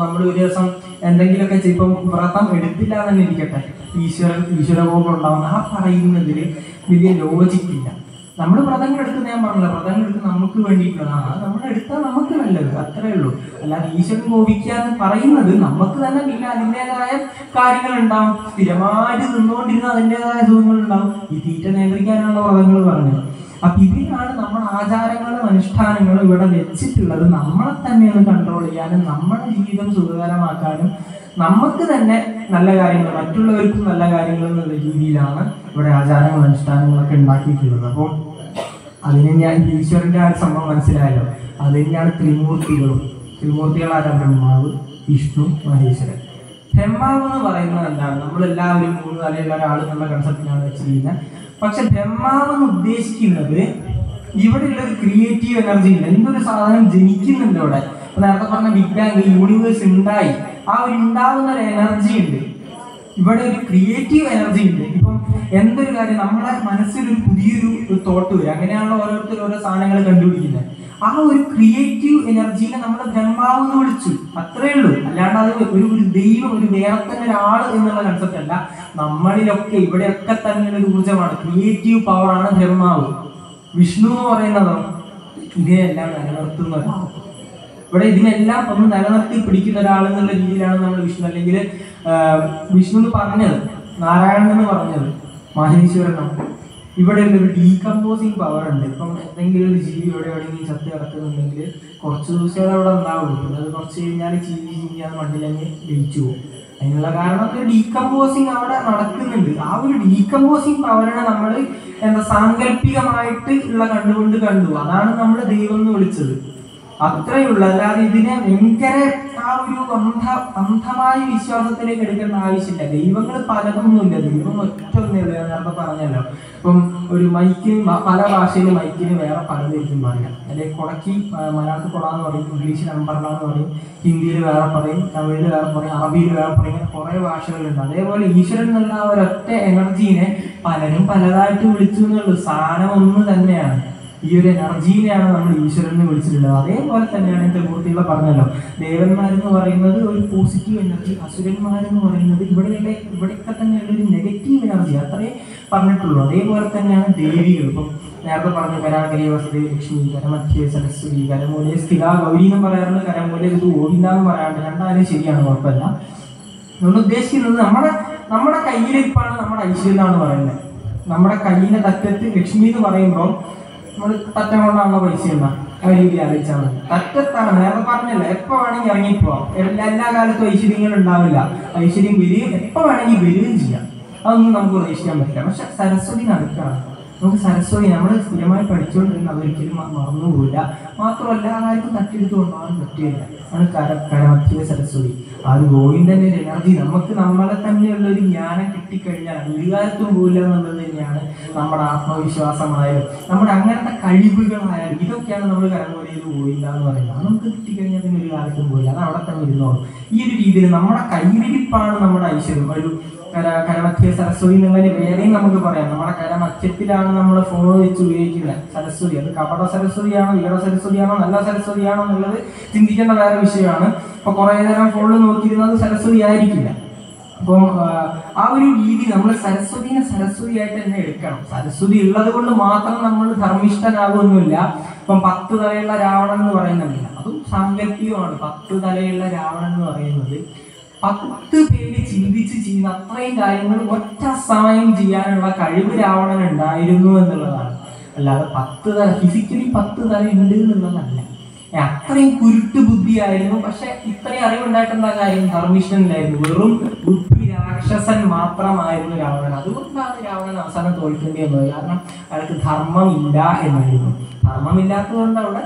നമ്മൾ ഒരു ദിവസം എന്തെങ്കിലുമൊക്കെ ഇപ്പം വ്രതം എടുത്തില്ല തന്നെ ഇരിക്കട്ടെ, ഈശ്വരകോപം ഉണ്ടാവുന്ന ആ പറയുന്നതിൽ വലിയ ലോജിക്കില്ല. നമ്മൾ വ്രതങ്ങൾ എടുക്കുന്ന, ഞാൻ പറഞ്ഞില്ല, വ്രതങ്ങൾ എടുക്കുന്ന നമുക്ക് വേണ്ടിയിട്ടുള്ളതാണ്. നമ്മൾ എടുത്താൽ നമുക്ക് നല്ലത്, അത്രേ ഉള്ളൂ. അല്ലാതെ ഈശ്വരൻ കോപിക്കുക എന്ന് പറയുന്നത് നമുക്ക് തന്നെ പിന്നെ അതിൻ്റെതായ കാര്യങ്ങൾ ഉണ്ടാവും. സ്ഥിരമായിട്ട് നിന്നുകൊണ്ടിരുന്ന അതിൻ്റെതായ സുഖങ്ങൾ ഉണ്ടാവും. ഈ തീറ്റ നിയന്ത്രിക്കാനുള്ള വ്രതങ്ങൾ പറഞ്ഞത്. അപ്പൊ ഇതിനാണ് നമ്മൾ ആചാരങ്ങളും അനുഷ്ഠാനങ്ങളും ഇവിടെ വെച്ചിട്ടുള്ളത്. നമ്മളെ തന്നെ ഒന്ന് കൺട്രോൾ ചെയ്യാനും നമ്മുടെ ജീവിതം സുഖകരമാക്കാനും നമുക്ക് തന്നെ നല്ല കാര്യങ്ങൾ, മറ്റുള്ളവർക്കും നല്ല കാര്യങ്ങൾ എന്നുള്ള രീതിയിലാണ് ഇവിടെ ആചാരങ്ങളും അനുഷ്ഠാനങ്ങളൊക്കെ ഉണ്ടാക്കിയിട്ടുള്ളത്. അപ്പം അതിന് ഞാൻ ഈശ്വരന്റെ ആ സംഭവം മനസ്സിലായല്ലോ. അത് തന്നെയാണ് ത്രിമൂർത്തികളും. ത്രിമൂർത്തികളാണ് ബ്രഹ്മാവ്, വിഷ്ണു, മഹേശ്വരൻ. ബ്രഹ്മാവ് എന്ന് പറയുന്നത് എന്താണ്? നമ്മളെല്ലാവരും മൂന്ന് തലയുള്ള ഒരാൾ എന്നുള്ള കൺസെപ്റ്റിനാണ് വെച്ചിരിക്കുന്നത്. പക്ഷെ ബ്രഹ്മാവ് എന്ന് ഉദ്ദേശിക്കുന്നത് ഇവിടെയുള്ള ഒരു ക്രിയേറ്റീവ് എനർജി ഉണ്ട്. എന്തൊരു സാധനം ജനിക്കുന്നുണ്ട് ഇവിടെ. നേരത്തെ പറഞ്ഞ ബിഗ് ബാങ്, യൂണിവേഴ്സ് ഉണ്ടായി, ആ ഒരു ഉണ്ടാവുന്ന ഒരു എനർജി ഉണ്ട്. ഇവിടെ ഒരു ക്രിയേറ്റീവ് എനർജി ഉണ്ട്. ഇപ്പം എന്തൊരു കാര്യം നമ്മളെ മനസ്സിലൊരു പുതിയൊരു തോട്ട് വരും. അങ്ങനെയാണല്ലോ ഓരോരുത്തർ ഓരോ സാധനങ്ങൾ കണ്ടുപിടിക്കുന്നത്. ആ ഒരു ക്രിയേറ്റീവ് എനർജീനെ നമ്മൾ ബ്രഹ്മാവ് എന്ന് വിളിച്ചു, അത്രേ ഉള്ളൂ. അല്ലാണ്ട് അത് ഒരു ദൈവം, ഒരു വേറെ തന്നെ ഒരാൾ എന്നുള്ള കൺസെപ്റ്റ് അല്ല. നമ്മളിലൊക്കെ ഇവിടെയൊക്കെ തന്നെ ഒരു ഊർജ്ജമാണ്, ക്രിയേറ്റീവ് പവറാണ് ബ്രഹ്മാവ്. വിഷ്ണു എന്ന് പറയുന്നതോ ഇതിനെല്ലാം നിലനിർത്തുന്ന ഒരാൾ. ഇവിടെ ഇതിനെല്ലാം ഒന്ന് നിലനിർത്തി പിടിക്കുന്ന ഒരാൾ എന്നുള്ള രീതിയിലാണ് നമ്മൾ വിഷ്ണു, അല്ലെങ്കിൽ വിഷ്ണു എന്ന് പറഞ്ഞത്, നാരായണൻ എന്ന് പറഞ്ഞത് മഹേശ്വരനാണ്. ഇവിടെ ഒരു ഡീകമ്പോസിങ് പവർ ഉണ്ട്. ഇപ്പം എന്തെങ്കിലും ഒരു ജീവി ഇവിടെ എവിടെയെങ്കിലും ചത്ത് കിടക്കുന്നുണ്ടെങ്കിൽ കുറച്ച് ദിവസം അവിടെ ഉണ്ടാവുള്ളൂ, പിന്നെ അത് കുറച്ച് കഴിഞ്ഞാൽ ചീഞ്ഞ് അത് മണ്ണിലങ്ങ് ലയിച്ചു പോകും. അതിനുള്ള കാരണം ഒരു ഡീകമ്പോസിങ് അവിടെ നടക്കുന്നുണ്ട്. ആ ഒരു ഡീകമ്പോസിങ് പവറിനെ നമ്മൾ സാങ്കല്പികമായിട്ട് ഉള്ള കണ്ടുകൊണ്ട് കണ്ടു. അതാണ് നമ്മൾ ദൈവം എന്ന് വിളിച്ചത്. അത്രയുള്ളൂ. അല്ലാതെ ഇതിനെ ഭയങ്കര ആ ഒരു അന്ധമായ വിശ്വാസത്തിലേക്ക് എടുക്കേണ്ട ആവശ്യമില്ല. ദൈവങ്ങൾ പലതൊന്നുമില്ല, ദൈവം ഒറ്റ ഒന്നേ ഉള്ളൂ. ഞാൻ നേരത്തെ പറഞ്ഞല്ലോ. ഇപ്പം ഒരു മൈക്കിന് പല ഭാഷയിൽ മൈക്കിന് വേറെ പലതായിരിക്കും പറയാം. അല്ലെങ്കിൽ കൊടക്കി മലയാളത്തിൽ കൊട എന്ന് പറയും, ഇംഗ്ലീഷിൽ അമ്പർല എന്ന് പറയും, ഹിന്ദിയിൽ വേറെ പറയും, തമിഴിൽ വേറെ പറയും, അറബിയിൽ വേറെ പറയും. ഇങ്ങനെ കുറെ ഭാഷകളുണ്ട്. അതേപോലെ ഈശ്വരൻ എന്നുള്ള ഒരൊറ്റ എനർജീനെ പലരും പലതായിട്ട് വിളിച്ചു എന്നുള്ളൂ. സാധനം ഒന്ന് തന്നെയാണ്. ഈ ഒരു എനർജീനെയാണ് നമ്മൾ ഈശ്വരൻ എന്ന് വിളിച്ചിട്ടുള്ളത്. അതേപോലെ തന്നെയാണ് ത്രിമൂർത്തികളെ പറഞ്ഞല്ലോ, ദേവന്മാരെന്ന് പറയുന്നത് ഒരു പോസിറ്റീവ് എനർജി, അസുരന്മാരെന്ന് പറയുന്നത് ഇവിടെയൊക്കെ തന്നെയുള്ള ഒരു നെഗറ്റീവ് എനർജി, അത്രേ പറഞ്ഞിട്ടുള്ളൂ. അതേപോലെ തന്നെയാണ് ദേവികൾ. ഇപ്പം നേരത്തെ പറഞ്ഞ കരാകരി വസതി ലക്ഷ്മി, കരമധ്യേ സരസ്വതി, കരമൂലെ സ്ഥിര ഗൗരി എന്നും പറയാറുണ്ട്, കരമൂലെ ഇത് ഗോവിന്ദ എന്ന് പറയാറുണ്ട്. രണ്ടാലും ശരിയാണ്, കുഴപ്പമില്ല. നമ്മൾ ഉദ്ദേശിക്കുന്നത് നമ്മുടെ കയ്യിലിരിപ്പാണ് നമ്മുടെ ഐശ്വര്യം എന്നാണ് പറയുന്നത്. നമ്മുടെ കയ്യിന്റെ തറ്റത്ത് ലക്ഷ്മി എന്ന് പറയുമ്പോൾ നമ്മൾ തറ്റം കൊണ്ടാണല്ലോ പൈസ എന്നാ ആ രീതി ആലോചിച്ചാൽ മതി. തറ്റത്താണ്, നേരത്തെ പറഞ്ഞല്ലോ, എപ്പോൾ വേണമെങ്കിൽ ഇറങ്ങിപ്പോവാം. എല്ലാ കാലത്തും ഐശ്വര്യങ്ങൾ ഉണ്ടാവില്ല. ഐശ്വര്യം വരികയും എപ്പോൾ വേണമെങ്കിൽ വരികയും ചെയ്യാം. അതൊന്നും നമുക്ക് പ്രതീക്ഷിക്കാൻ പറ്റില്ല. പക്ഷെ സരസ്വതി നടക്കുകയാണ്. നമുക്ക് സരസ്വതി നമ്മൾ സ്ഥിരമായി പഠിച്ചുകൊണ്ടിരുന്ന അതൊരിക്കലും മറന്നുപോയില്ല. മാത്രമല്ല ആർക്കും തട്ടിയെടുത്ത് കൊണ്ടുപോകാൻ പറ്റുകയില്ല. ആണ് കരമധ്യേ സരസ്വതി. ആ ഒരു ഗോവിന്ദന്റെ ഒരു എനർജി നമുക്ക് നമ്മളെ തന്നെയുള്ള ഒരു ജ്ഞാനം കിട്ടിക്കഴിഞ്ഞാൽ ഒരു കാലത്തും പോയില്ല എന്നുള്ളത് തന്നെയാണ് നമ്മുടെ ആത്മവിശ്വാസമായാലും നമ്മുടെ അങ്ങനത്തെ കഴിവുകളായാലും ഇതൊക്കെയാണ് നമ്മൾ കരമൂലയിൽ പോയില്ല എന്ന് പറയുന്നത്. അത് നമുക്ക് കിട്ടിക്കഴിഞ്ഞാൽ പിന്നെ ഒരു കാലത്തും പോയില്ല, അത് അവിടെ തന്നെ ഇരുന്നോളും. ഈ ഒരു രീതിയിൽ നമ്മുടെ കൈവിരിപ്പാണ് നമ്മുടെ ഐശ്വര്യം. ഒരു കരമധ്യേ സരസ്വതി എന്നുള്ളതിന് വേറെയും നമുക്ക് പറയാം. നമ്മുടെ കരമധ്യത്തിലാണ് നമ്മൾ ഫോൺ വെച്ച് ഉപയോഗിക്കുന്നത് സരസ്വതി. അത് കപട സരസ്വതിയാണോ, ഈട സരസ്വതിയാണോ, നല്ല സരസ്വതിയാണോ എന്നുള്ളത് ചിന്തിക്കേണ്ട വേറെ വിഷയമാണ്. ഇപ്പൊ കുറെ നേരം ഫോണിൽ നോക്കിയിരുന്നത് സരസ്വതി ആയിരിക്കില്ല. അപ്പം ആ ഒരു രീതി നമ്മൾ സരസ്വതിനെ സരസ്വതിയായിട്ട് തന്നെ എടുക്കണം. സരസ്വതി ഉള്ളത് കൊണ്ട് മാത്രം നമ്മൾ ധർമ്മിഷ്ഠനാകുമൊന്നുമില്ല. ഇപ്പം 10 തലയുള്ള രാവണൻ എന്ന് പറയുന്നില്ല, അതും സാങ്കല്പികമാണ്. 10 തലയുള്ള രാവണൻ എന്ന് പറയുന്നത് 10 പേര് ചിന്തിച്ച് ചെയ്യുന്ന അത്രയും കാര്യങ്ങൾ ഒറ്റ സമയം ചെയ്യാനുള്ള കഴിവ് രാവണൻ ഉണ്ടായിരുന്നു എന്നുള്ളതാണ്. അല്ലാതെ 10 തല ഫിസിക്കലി 10 തല ഉണ്ട് എന്നുള്ളതല്ല. അത്രയും കുരുട്ട് ബുദ്ധിയായിരുന്നു. പക്ഷെ ഇത്രയും അറിവുണ്ടായിട്ടെന്താ കാര്യം? ധർമ്മിഷ്ഠനിലായിരുന്നു. വെറും ബുദ്ധി രാക്ഷസൻ മാത്രമായിരുന്നു രാവണൻ. അതുകൊണ്ടാണ് രാവണൻ അവസാനം തോൽക്കേണ്ടി വന്നത്. കാരണം അയാൾക്ക് ധർമ്മമില്ല എന്നായിരുന്നു. ധർമ്മമില്ലാത്തതുകൊണ്ട് അവിടെ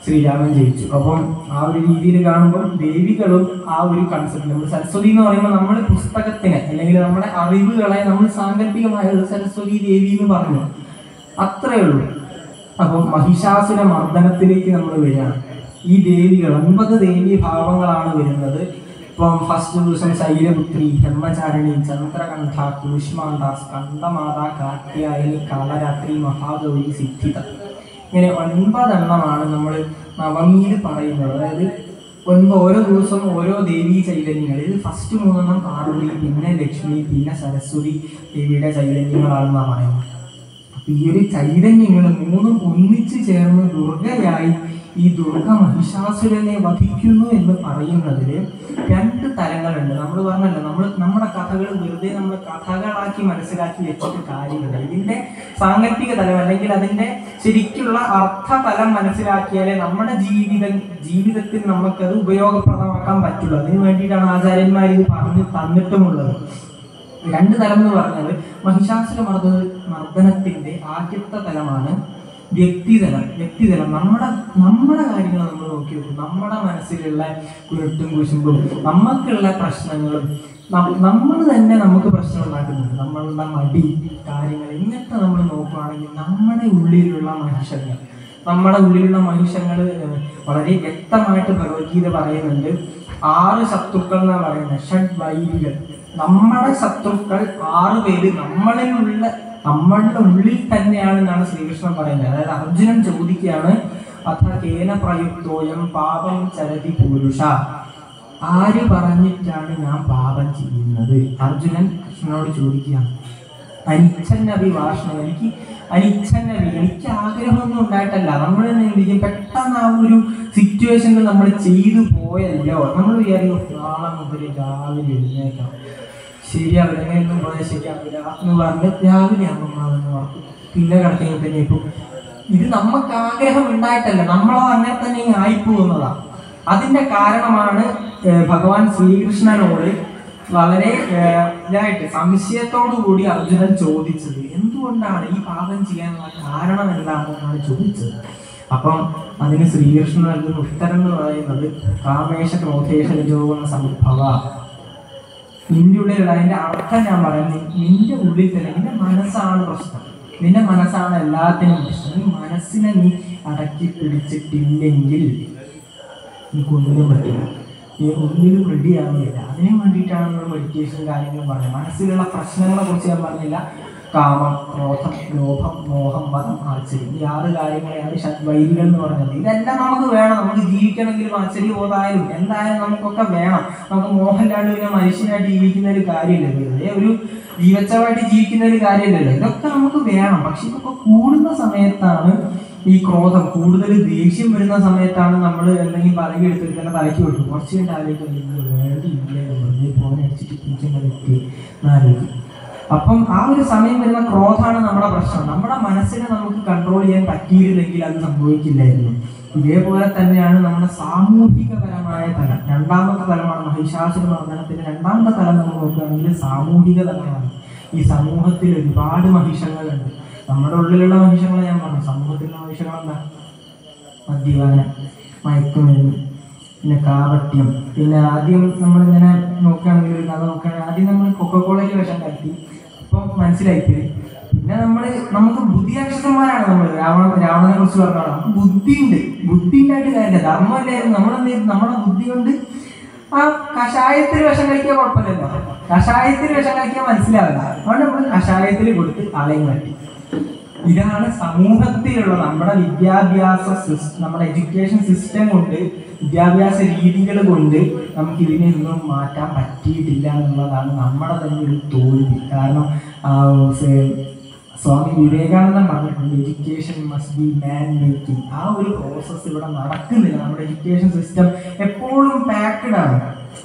ശ്രീരാമൻ ജയിച്ചു. അപ്പം ആ ഒരു രീതിയിൽ കാണുമ്പോൾ ദേവികളും ആ ഒരു കൺസെപ്റ്റ്, നമ്മൾ സരസ്വതി എന്ന് പറയുമ്പോൾ നമ്മൾ പുസ്തകത്തിനെ അല്ലെങ്കിൽ നമ്മുടെ അറിവുകളെ നമ്മൾ സാങ്കല്പികമായത് സരസ്വതി ദേവി എന്ന് പറഞ്ഞു, അത്രേ ഉള്ളൂ. അപ്പം മഹിഷാസുര മർദ്ദനത്തിലേക്ക് നമ്മൾ വരികയാണ്. ഈ ദേവികൾ 9 ദേവീ ഭാവങ്ങളാണ് വരുന്നത്. ഇപ്പം ഫസ്റ്റ് ദിവസം ശൈലപുത്രി, ബ്രഹ്മചാരിണി, ചന്ദ്രകണ്ഠ, കൂഷ്മാണ്ഡ, സ്കന്ദമാത, കാർത്യായനി, കാലരാത്രി, മഹാഗൗരി, സിദ്ധിത. ഇങ്ങനെ 9 എണ്ണമാണ് നമ്മൾ നവമിയിൽ പറയുന്നത്. അതായത് ഓരോ ദിവസവും ഓരോ ദേവീ ചൈതന്യങ്ങൾ. ഇത് ഫസ്റ്റ് 3 പാർവതി, പിന്നെ ലക്ഷ്മി, പിന്നെ സരസ്വതി ദേവിയുടെ ചൈതന്യങ്ങളാണെന്നാണ് പറയുന്നത്. അപ്പൊ ഈ ഒരു ചൈതന്യങ്ങൾ 3 ഒന്നിച്ചു ചേർന്ന് ദുർഗയായി ഈ ദുർഗ മഹിഷാസുരനെ വധിക്കുന്നു എന്ന് പറയുന്നതിൽ 2 തലങ്ങളുണ്ട്. നമ്മൾ പറഞ്ഞല്ലോ, നമ്മുടെ കഥകൾ വെറുതെ നമ്മൾ കഥകളാക്കി മനസ്സിലാക്കി വെച്ചിട്ട് കാര്യമില്ല. ഇതിന്റെ സാങ്കല്പിക തലം അല്ലെങ്കിൽ അതിന്റെ ശരിക്കുള്ള അർത്ഥതലം മനസ്സിലാക്കിയാലേ നമ്മുടെ ജീവിതത്തിൽ നമുക്കത് ഉപയോഗപ്രദമാക്കാൻ പറ്റുള്ളൂ. അതിനു വേണ്ടിയിട്ടാണ് ആചാര്യന്മാർ ഇത് പറഞ്ഞു തന്നിട്ടുമുള്ളത്. 2 തലം എന്ന് പറഞ്ഞത് മഹിഷാസുര മർദ്ദനത്തിന്റെ ആദ്യത്തെ തലമാണ് വ്യക്തിതലം. നമ്മുടെ കാര്യങ്ങൾ നമ്മൾ നോക്കി വെക്കും. നമ്മുടെ മനസ്സിലുള്ള കുരുട്ടും കുശുമ്പും നമുക്കുള്ള പ്രശ്നങ്ങളും നമ്മൾ തന്നെ നമുക്ക് പ്രശ്നം ഉണ്ടാക്കുന്നുണ്ട്. നമ്മളുടെ മടി കാര്യങ്ങൾ ഇങ്ങനത്തെ നമ്മൾ നോക്കുകയാണെങ്കിൽ നമ്മുടെ ഉള്ളിലുള്ള മനുഷ്യങ്ങൾ വളരെ വ്യക്തമായിട്ട് ഭഗവത്ഗീത പറയുന്നുണ്ട്. 6 ശത്രുക്കൾ എന്നാണ് പറയുന്നത്, ഷഡ് വൈരികൾ. നമ്മുടെ ശത്രുക്കൾ 6 പേര് നമ്മളുടെ ഉള്ളിൽ തന്നെയാണെന്നാണ് ശ്രീകൃഷ്ണൻ പറയുന്നത്. അതായത് അർജുനൻ ചോദിക്കുകയാണ്, അഥ കേന പ്രയുക്തോയം പാപം ചരതി പുരുഷ, ആര് പറഞ്ഞിട്ടാണ് ഞാൻ പാപം ചെയ്യുന്നത്? അർജുനൻ കൃഷ്ണനോട് ചോദിക്കുകയാണ്. അനിച്ഛന്നഭിഭാഷണം, എനിക്ക് ആഗ്രഹമൊന്നും ഉണ്ടായിട്ടല്ല. നമ്മൾ എന്തെങ്കിലും പെട്ടെന്ന് ആ ഒരു സിറ്റുവേഷനിൽ നമ്മൾ ചെയ്തു പോയല്ലോ, നമ്മൾ വിചാരിക്കും നാളെ മുതൽ രാവിലെ എഴുന്നേക്കാം, ശരി അവരെങ്ങനെയൊന്നും ഉപദേശിക്കാറില്ല എന്ന് പറഞ്ഞ് രാവിലെ അമ്മമാവെന്ന് പറഞ്ഞു. പിന്നെ കിടക്കുന്ന തന്നെ ഇപ്പം ഇത് നമുക്ക് ആഗ്രഹം ഉണ്ടായിട്ടല്ല, നമ്മളത് അങ്ങനെ തന്നെ ആയിപ്പോകുന്നതാണ്. അതിന്റെ കാരണമാണ് ഭഗവാൻ ശ്രീകൃഷ്ണനോട് വളരെ ഇതായിട്ട് സംശയത്തോടു കൂടി അർജുനൻ ചോദിച്ചത്. എന്തുകൊണ്ടാണ് ഈ പാപം ചെയ്യാനുള്ള കാരണം എന്താണെന്നാണ് ചോദിച്ചത്. അപ്പം അതിന് ശ്രീകൃഷ്ണൻ നൽകുന്ന ഉത്തരം എന്ന് പറയുന്നത് കാമേശ ക്രോധേശ രജോഗുണ സംഭവ. നിന്റെ ഉള്ളിലുള്ള അതിന്റെ അർത്ഥം ഞാൻ പറയുന്നത്, നിന്റെ ഉള്ളിൽ തന്നെ നിന്റെ മനസ്സാണ് പ്രശ്നം. നിന്റെ മനസ്സാണ് എല്ലാത്തിനും പ്രശ്നം. ഈ മനസ്സിനെ നീ അടക്കി പിടിച്ചിട്ടില്ലെങ്കിൽ നിനക്കൊന്നിനും പറ്റില്ല, നീ ഒന്നിനും റെഡി ആവുന്നില്ല. അതിനു വേണ്ടിയിട്ടാണ് നമ്മൾ മെഡിറ്റേഷൻ കാര്യങ്ങളും പറഞ്ഞത്. മനസ്സിലുള്ള പ്രശ്നങ്ങളെ കുറിച്ച് ഞാൻ പറഞ്ഞില്ല. കാമം, ക്രോധം, ലോഭം, മോഹം, മതം, ആശ്ചര്യം, ഈ 6 കാര്യങ്ങളെയാണ് വൈരികൾ എന്ന് പറഞ്ഞത്. ഇതെല്ലാം നമുക്ക് വേണം. നമുക്ക് ജീവിക്കണമെങ്കിലും ആശ്ചര്യബോധമായാലും എന്തായാലും നമുക്കൊക്കെ വേണം. നമുക്ക് മോഹമില്ലാണ്ട് പിന്നെ മനുഷ്യനായിട്ട് ജീവിക്കുന്ന ഒരു കാര്യമില്ലല്ലോ, ഒരു ജീവച്ചവായിട്ട് ജീവിക്കുന്ന ഒരു കാര്യമില്ലല്ലോ. ഇതൊക്കെ നമുക്ക് വേണം. പക്ഷെ ഇതൊക്കെ കൂടുന്ന സമയത്താണ് ഈ ക്രോധം, കൂടുതൽ ദേഷ്യം വരുന്ന സമയത്താണ് നമ്മൾ എന്തെങ്കിലും പറയുക എടുത്തിട്ട് തന്നെ തലയ്ക്ക് വിട്ടു കുറച്ച് കഴിഞ്ഞാലേക്ക് വേണ്ടിയില്ല വെറുതെ ഫോനെ അടിച്ചിട്ട് പിടിക്കേണ്ട വ്യക്തി എന്നാലോചിക്കും. അപ്പം ആ ഒരു സമയം വരുന്ന ക്രോധാണ് നമ്മുടെ പ്രശ്നം. നമ്മുടെ മനസ്സിനെ നമുക്ക് കൺട്രോൾ ചെയ്യാൻ പറ്റിയില്ലെങ്കിൽ അത് സംഭവിക്കില്ലായിരുന്നു. ഇതേപോലെ തന്നെയാണ് നമ്മുടെ സാമൂഹികപരമായ തലം. 2ാമത്തെ തലമാണ് മഹിഷാസുര മർദ്ദനത്തിന്റെ 2ാമത്തെ തലം. നമ്മൾ നോക്കുകയാണെങ്കിൽ സാമൂഹിക തലമാണ്. ഈ സമൂഹത്തിൽ ഒരുപാട് മഹിഷങ്ങളുണ്ട്. നമ്മുടെ ഉള്ളിലുള്ള മഹിഷങ്ങളെ ഞാൻ പറഞ്ഞു. സമൂഹത്തിലുള്ള മഹിഷങ്ങൾ എന്താ? മദ്യപാനം, മയക്കുമരുന്ന്, പിന്നെ കാപട്യം. പിന്നെ ആദ്യം നമ്മളിങ്ങനെ നോക്കുകയാണെങ്കിൽ ഒരു കഥ നോക്കുകയാണെങ്കിൽ ആദ്യം നമ്മൾ കൊക്കക്കോളയിൽ വിഷം കലക്കി, ഇപ്പം മനസ്സിലായിപ്പോയി. പിന്നെ നമുക്ക് ബുദ്ധിരാക്ഷസന്മാരാണ് നമ്മൾ. രാവണനെ കുറിച്ച് പറഞ്ഞാൽ നമുക്ക് ബുദ്ധിയുണ്ട്. ബുദ്ധി ഉണ്ടായിട്ട് കാര്യമില്ല, ധർമ്മമല്ലായിരുന്നു. നമ്മുടെ ബുദ്ധി കൊണ്ട് ആ കഷായത്തിൽ വിഷം കഴിക്കാൻ കുഴപ്പമില്ലല്ലോ. കഷായത്തിൽ വിഷം കഴിക്കാൻ മനസ്സിലാവില്ല. അതുകൊണ്ട് നമ്മൾ കഷായത്തിൽ കൊടുത്ത് ആളെയും കട്ടി. ഇതാണ് സമൂഹത്തിലുള്ള നമ്മുടെ നമ്മുടെ എഡ്യൂക്കേഷൻ സിസ്റ്റം കൊണ്ട്, വിദ്യാഭ്യാസ രീതികൾ കൊണ്ട് നമുക്ക് ഇതിനൊന്നും മാറ്റാൻ പറ്റിയിട്ടില്ല എന്നുള്ളതാണ് നമ്മുടെ തന്നെ ഒരു തോൽവി. കാരണം സ്വാമി വിവേകാനന്ദൻ പറഞ്ഞിട്ടുണ്ട്, education must be man making. ആ ഒരു പ്രോസസ്സ് ഇവിടെ നടക്കുന്നില്ല. നമ്മുടെ എഡ്യൂക്കേഷൻ സിസ്റ്റം എപ്പോഴും പാക്ഡ് ആണ്.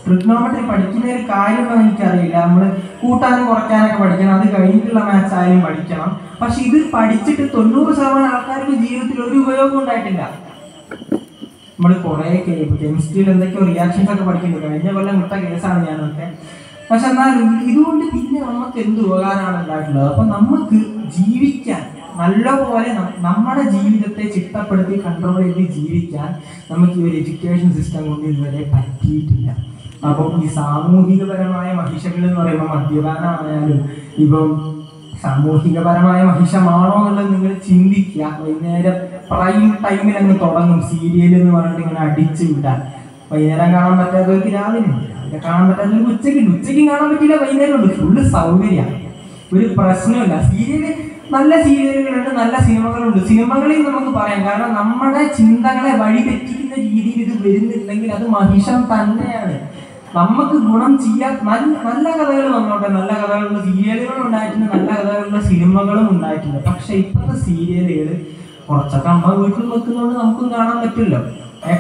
ട്രിഗ്നോമെട്രി പഠിക്കുന്ന ഒരു കാര്യമൊന്നും എനിക്കറിയില്ല. നമ്മൾ കൂട്ടാനും കുറയ്ക്കാനൊക്കെ പഠിക്കണം, അത് കഴിഞ്ഞിട്ടുള്ള മാത്സ് ആയാലും പഠിക്കണം. പക്ഷെ ഇത് പഠിച്ചിട്ട് 90% ആൾക്കാർക്ക് ജീവിതത്തിൽ ഒരു ഉപയോഗം ഉണ്ടായിട്ടില്ല. നമ്മൾ കുറേ കെമിസ്ട്രിയിൽ എന്തൊക്കെയോ റിയാക്ഷൻസ് ഒക്കെ പഠിക്കുന്നുണ്ട്. കഴിഞ്ഞ കൊല്ലം വിട്ട കേസാണ് ഞാനൊക്കെ. പക്ഷെ എന്നാലും ഇതുകൊണ്ട് പിന്നെ നമുക്ക് എന്ത് ഉപകാരമാണ് ഉണ്ടായിട്ടുള്ളത്? അപ്പൊ നമുക്ക് ജീവിക്കാൻ നല്ലപോലെ നമ്മുടെ ജീവിതത്തെ ചിട്ടപ്പെടുത്തി കൺട്രോൾ ചെയ്ത് ജീവിക്കാൻ നമുക്ക് ഈ ഒരു എഡ്യൂക്കേഷൻ സിസ്റ്റം കൊണ്ട് ഇതുവരെ പറ്റിയിട്ടില്ല. അപ്പം ഈ സാമൂഹികപരമായ മഹിഷകൾ എന്ന് പറയുമ്പോൾ മദ്യപാനമായാലും ഇപ്പം സാമൂഹികപരമായ മഹിഷമാണോ എന്നുള്ളത് നിങ്ങൾ ചിന്തിക്കുക. വൈകുന്നേരം പ്രൈം ടൈമിൽ അങ്ങ് തുടങ്ങും സീരിയൽ എന്ന് പറഞ്ഞിട്ട് ഇങ്ങനെ അടിച്ചു വിടാൻ. വൈകുന്നേരം കാണാൻ പറ്റാത്തവർക്ക് രാവിലെ കാണാൻ പറ്റാത്തവർക്ക് ഉച്ചയ്ക്കും കാണാൻ പറ്റില്ല, വൈകുന്നേരം ഉണ്ട്. ഫുള്ള് സൗകര്യമാണ്, ഒരു പ്രശ്നമില്ല. നല്ല സീരിയലുകളുണ്ട്, നല്ല സിനിമകളുണ്ട്. സിനിമകളിൽ നമുക്ക് പറയാം, കാരണം നമ്മുടെ ചിന്തകളെ വഴിതെറ്റിക്കുന്ന രീതിയിൽ ഇത് വരുന്നില്ലെങ്കിൽ അത് മഹിഷം തന്നെയാണ്. നമുക്ക് ഗുണം ചെയ്യാൻ നല്ല കഥകൾ വന്നോട്ടെ, നല്ല കഥകളുള്ള സീരിയലുകളും ഉണ്ടായിട്ടുണ്ട്, നല്ല കഥകളുള്ള സിനിമകളും ഉണ്ടായിട്ടുണ്ട്. പക്ഷെ ഇപ്പോഴത്തെ സീരിയലുകൾ കുറച്ചൊക്കെ അമ്മ വീട്ടിൽ വെക്കുന്നതുകൊണ്ട് നമുക്കും കാണാൻ പറ്റില്ലോ.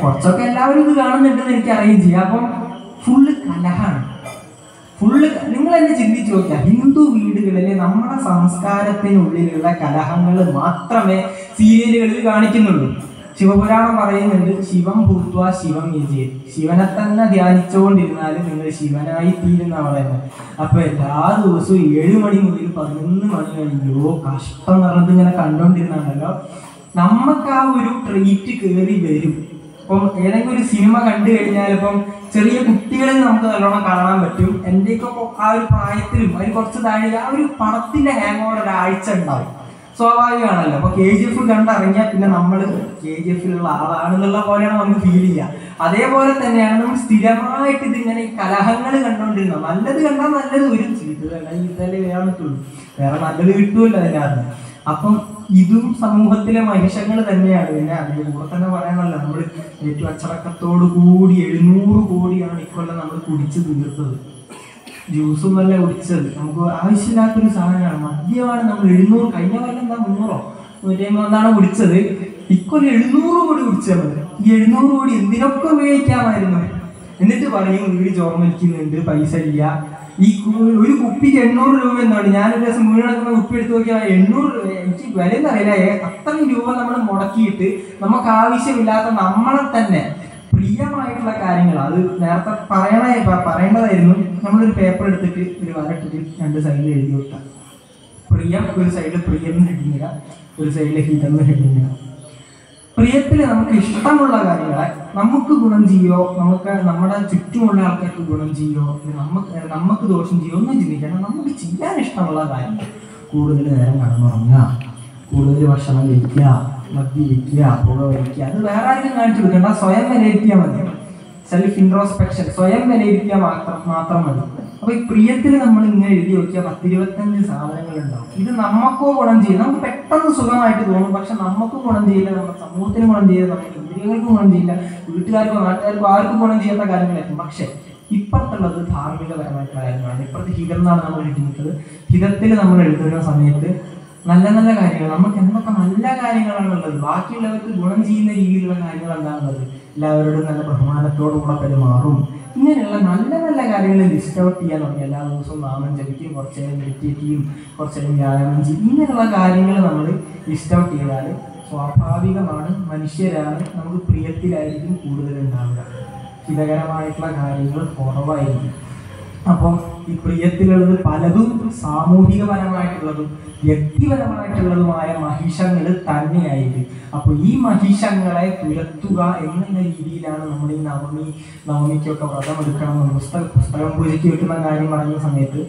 കുറച്ചൊക്കെ എല്ലാവരും ഇത് കാണുന്നുണ്ടെന്ന് എനിക്ക് അറിയുകയും ചെയ്യാം. അപ്പം ഫുള്ള് കലഹാണ്. നിങ്ങൾ തന്നെ ചിന്തിച്ചു നോക്കുക, ഹിന്ദു വീടുകളിലെ നമ്മുടെ സംസ്കാരത്തിനുള്ളിലുള്ള കലഹങ്ങൾ മാത്രമേ സീരിയലുകളിൽ കാണിക്കുന്നുള്ളൂ. ശിവപുരാണം പറയുന്നുണ്ട്, ശിവം ഭൂത്വ ശിവം യജേ, ശിവനെ തന്നെ ധ്യാനിച്ചുകൊണ്ടിരുന്നാലും നിങ്ങൾ ശിവനായി തീരുന്ന പറയുന്നത്. അപ്പൊ എല്ലാ ദിവസവും 7 മണി മുതൽ 11 മണി കഴിഞ്ഞോ കഷ്ടം നിറഞ്ഞത് ഇങ്ങനെ കണ്ടോണ്ടിരുന്നാണല്ലോ. നമുക്ക് ആ ഒരു ട്രീറ്റ് കയറി വരും. ഇപ്പം ഏതെങ്കിലും ഒരു സിനിമ കണ്ടു കഴിഞ്ഞാൽ ഇപ്പം ചെറിയ കുട്ടികളിൽ നമുക്ക് നല്ലോണം കാണാൻ പറ്റും. എന്റെയൊക്കെ ആ ഒരു പ്രായത്തിലും അതിൽ കുറച്ച് താഴെ ആ ഒരു പടത്തിന്റെ ഹാങ് ഓവർ ഒരാഴ്ച ഉണ്ടാവും, സ്വാഭാവികമാണല്ലോ. അപ്പൊ KGF കണ്ടിറങ്ങിയാൽ പിന്നെ നമ്മൾ KGFിലുള്ള ആളാണെന്നുള്ള പോലെയാണ് നമുക്ക് ഫീൽ ചെയ്യുക. അതേപോലെ തന്നെയാണ് നമ്മൾ സ്ഥിരമായിട്ട് ഇതിങ്ങനെ കലഹങ്ങൾ കണ്ടുകൊണ്ടിരുന്നത്. നല്ലത് കണ്ടാൽ നല്ലത് വരും, ചീത്തല്ലേ വേറെ പറ്റുള്ളൂ, വേറെ നല്ലത് കിട്ടുമല്ലോ അതിനകത്ത്. അപ്പം ഇതും സമൂഹത്തിലെ മനുഷ്യങ്ങൾ തന്നെയാണ്. പിന്നെ അതിന് കൂടെ തന്നെ പറയാനല്ല, നമ്മൾ ഏറ്റവും അച്ചടക്കത്തോടു കൂടി 700 കോടിയാണ് ഇക്കൊല്ലം നമ്മൾ കുടിച്ചു തീർത്തത്. ജ്യൂസും നല്ല കുടിച്ചത്, നമുക്ക് ആവശ്യമില്ലാത്തൊരു സാധനമാണ്. മദ്യമാണ് നമ്മൾ 700, കഴിഞ്ഞ കൊല്ലം എന്താ 300 150 കുടിച്ചത്. ഇക്കൊല്ലം 700 കോടി കുടിച്ചാൽ മതി. ഈ 700 കോടി എന്തിനൊക്കെ ഉപയോഗിക്കാമായിരുന്നു. എന്നിട്ട് പറയും വീട് ചോർന്നിരിക്കുന്നുണ്ട്, പൈസ ഇല്ല. ഈ ഒരു കുപ്പിക്ക് 800 രൂപ എന്നാണ്. ഞാനൊരു ദിവസം വീണക്കുന്ന കുപ്പി എടുത്ത് നോക്കിയാൽ 800 എനിക്ക് വിലയെന്ന് അറിയില്ല. അത്രയും രൂപ നമ്മൾ മുടക്കിയിട്ട് നമുക്ക് ആവശ്യമില്ലാത്ത നമ്മളെ തന്നെ പ്രിയമായിട്ടുള്ള കാര്യങ്ങൾ, അത് നേരത്തെ പറയേണ്ടതായിരുന്നു. നമ്മളൊരു പേപ്പർ എടുത്തിട്ട് ഒരു വരട്ടിട്ട് 2 സൈഡിൽ എഴുതി വെക്കാം. പ്രിയം ഒരു സൈഡിൽ പ്രിയം എന്ന് ഹെഡിങ്ങില്ല, ഒരു സൈഡിൽ ഹിതം ഹെഡിങ്ങില്ല. പ്രിയത്തിൽ നമുക്ക് ഇഷ്ടമുള്ള കാര്യങ്ങളെ നമുക്ക് ഗുണം ചെയ്യോ, നമുക്ക് നമ്മുടെ ചുറ്റുമുള്ള ആൾക്കാർക്ക് ഗുണം ചെയ്യോ, നമുക്ക് ദോഷം ചെയ്യോ ഒന്നും ചിന്തിക്കണം. നമുക്ക് ചെയ്യാൻ ഇഷ്ടമുള്ള കാര്യങ്ങൾ, കൂടുതൽ നേരം കടന്നുറങ്ങുക, കൂടുതൽ ഭക്ഷണം കഴിക്കുക, മദ്യപിക്കുക, പുക വലിക്കുക, അത് വേറെ ആരും കാണിച്ചു കൊടുക്കണ്ട. സ്വയം വിലയിരുത്തിയാൽ മതി. സെൽഫ് ഇൻട്രോസ്പെക്ഷൻ, സ്വയം വിലയിരുത്തിയാൽ മാത്രം മതി. അപ്പൊ ഈ പ്രിയത്തിൽ നമ്മൾ ഇങ്ങനെ എഴുതി നോക്കിയാൽ 10-25 സാധനങ്ങൾ ഉണ്ടാവും. ഇത് നമുക്കോ ഗുണം ചെയ്യും, നമുക്ക് പെട്ടെന്ന് സുഖമായിട്ട് തോന്നും. പക്ഷെ നമുക്ക് ഗുണം ചെയ്യില്ല, നമ്മുടെ സമൂഹത്തിന് ഗുണം ചെയ്യില്ല, നമ്മുടെ ഇന്ദ്രിയങ്ങൾക്കും ഗുണം ചെയ്യില്ല, വീട്ടുകാർക്കോ നാട്ടുകാർക്കോ ആർക്കും ഗുണം ചെയ്യാത്ത കാര്യങ്ങളായിരിക്കും. പക്ഷെ ഇപ്പുറത്തുള്ളത് ധാർമ്മികപരമായിട്ടുള്ള കാര്യങ്ങളാണ്. ഇപ്പുറത്ത് ഹിതം എന്നാണ് നമ്മൾ എഴുതുന്നത്. ഹിതത്തിൽ നമ്മൾ എഴുതുന്ന സമയത്ത് നല്ല നല്ല കാര്യങ്ങൾ, നമുക്ക് എന്തൊക്കെ നല്ല കാര്യങ്ങളാണുള്ളത്, ബാക്കിയുള്ളവർക്ക് ഗുണം ചെയ്യുന്ന രീതിയിലുള്ള കാര്യങ്ങൾ എന്താണുള്ളത്, എല്ലാവരോടും നല്ല ബഹുമാനത്തോടുകൂടെ പെരുമാറും, ഇങ്ങനെയുള്ള നല്ല നല്ല കാര്യങ്ങൾ ലിസ്റ്റ് ഔട്ട് ചെയ്യാൻ തുടങ്ങി. എല്ലാ ദിവസവും നാമം ജപിക്കും, കുറച്ച് നേരം മെഡിറ്റേറ്റ് ചെയ്യും, കുറച്ച് നേരം വ്യായാമം ചെയ്യും. ഇങ്ങനെയുള്ള കാര്യങ്ങൾ നമ്മൾ ലിസ്റ്റ് ഔട്ട് ചെയ്താൽ സ്വാഭാവികമാണ്, മനുഷ്യരാണ്, നമുക്ക് പ്രിയത്തിലായിരിക്കും കൂടുതൽ ഉണ്ടാവുക. ഹിതകരമായിട്ടുള്ള കാര്യങ്ങൾ കുറവായിരിക്കും. അപ്പം ഈ പ്രിയത്തിലുള്ളത് പലതും സാമൂഹികപരമായിട്ടുള്ളതും വ്യക്തിപരമായിട്ടുള്ളതുമായ മഹിഷങ്ങൾ തന്നെയായിരിക്കും. അപ്പോൾ ഈ മഹിഷങ്ങളെ തുരത്തുക എന്നുള്ള രീതിയിലാണ് നമ്മൾ ഈ നവമിക്കൊക്കെ വ്രതം എടുക്കണം. പുസ്തകം പൂജയ്ക്ക് വെക്കുന്ന കാര്യം പറയുന്ന സമയത്ത്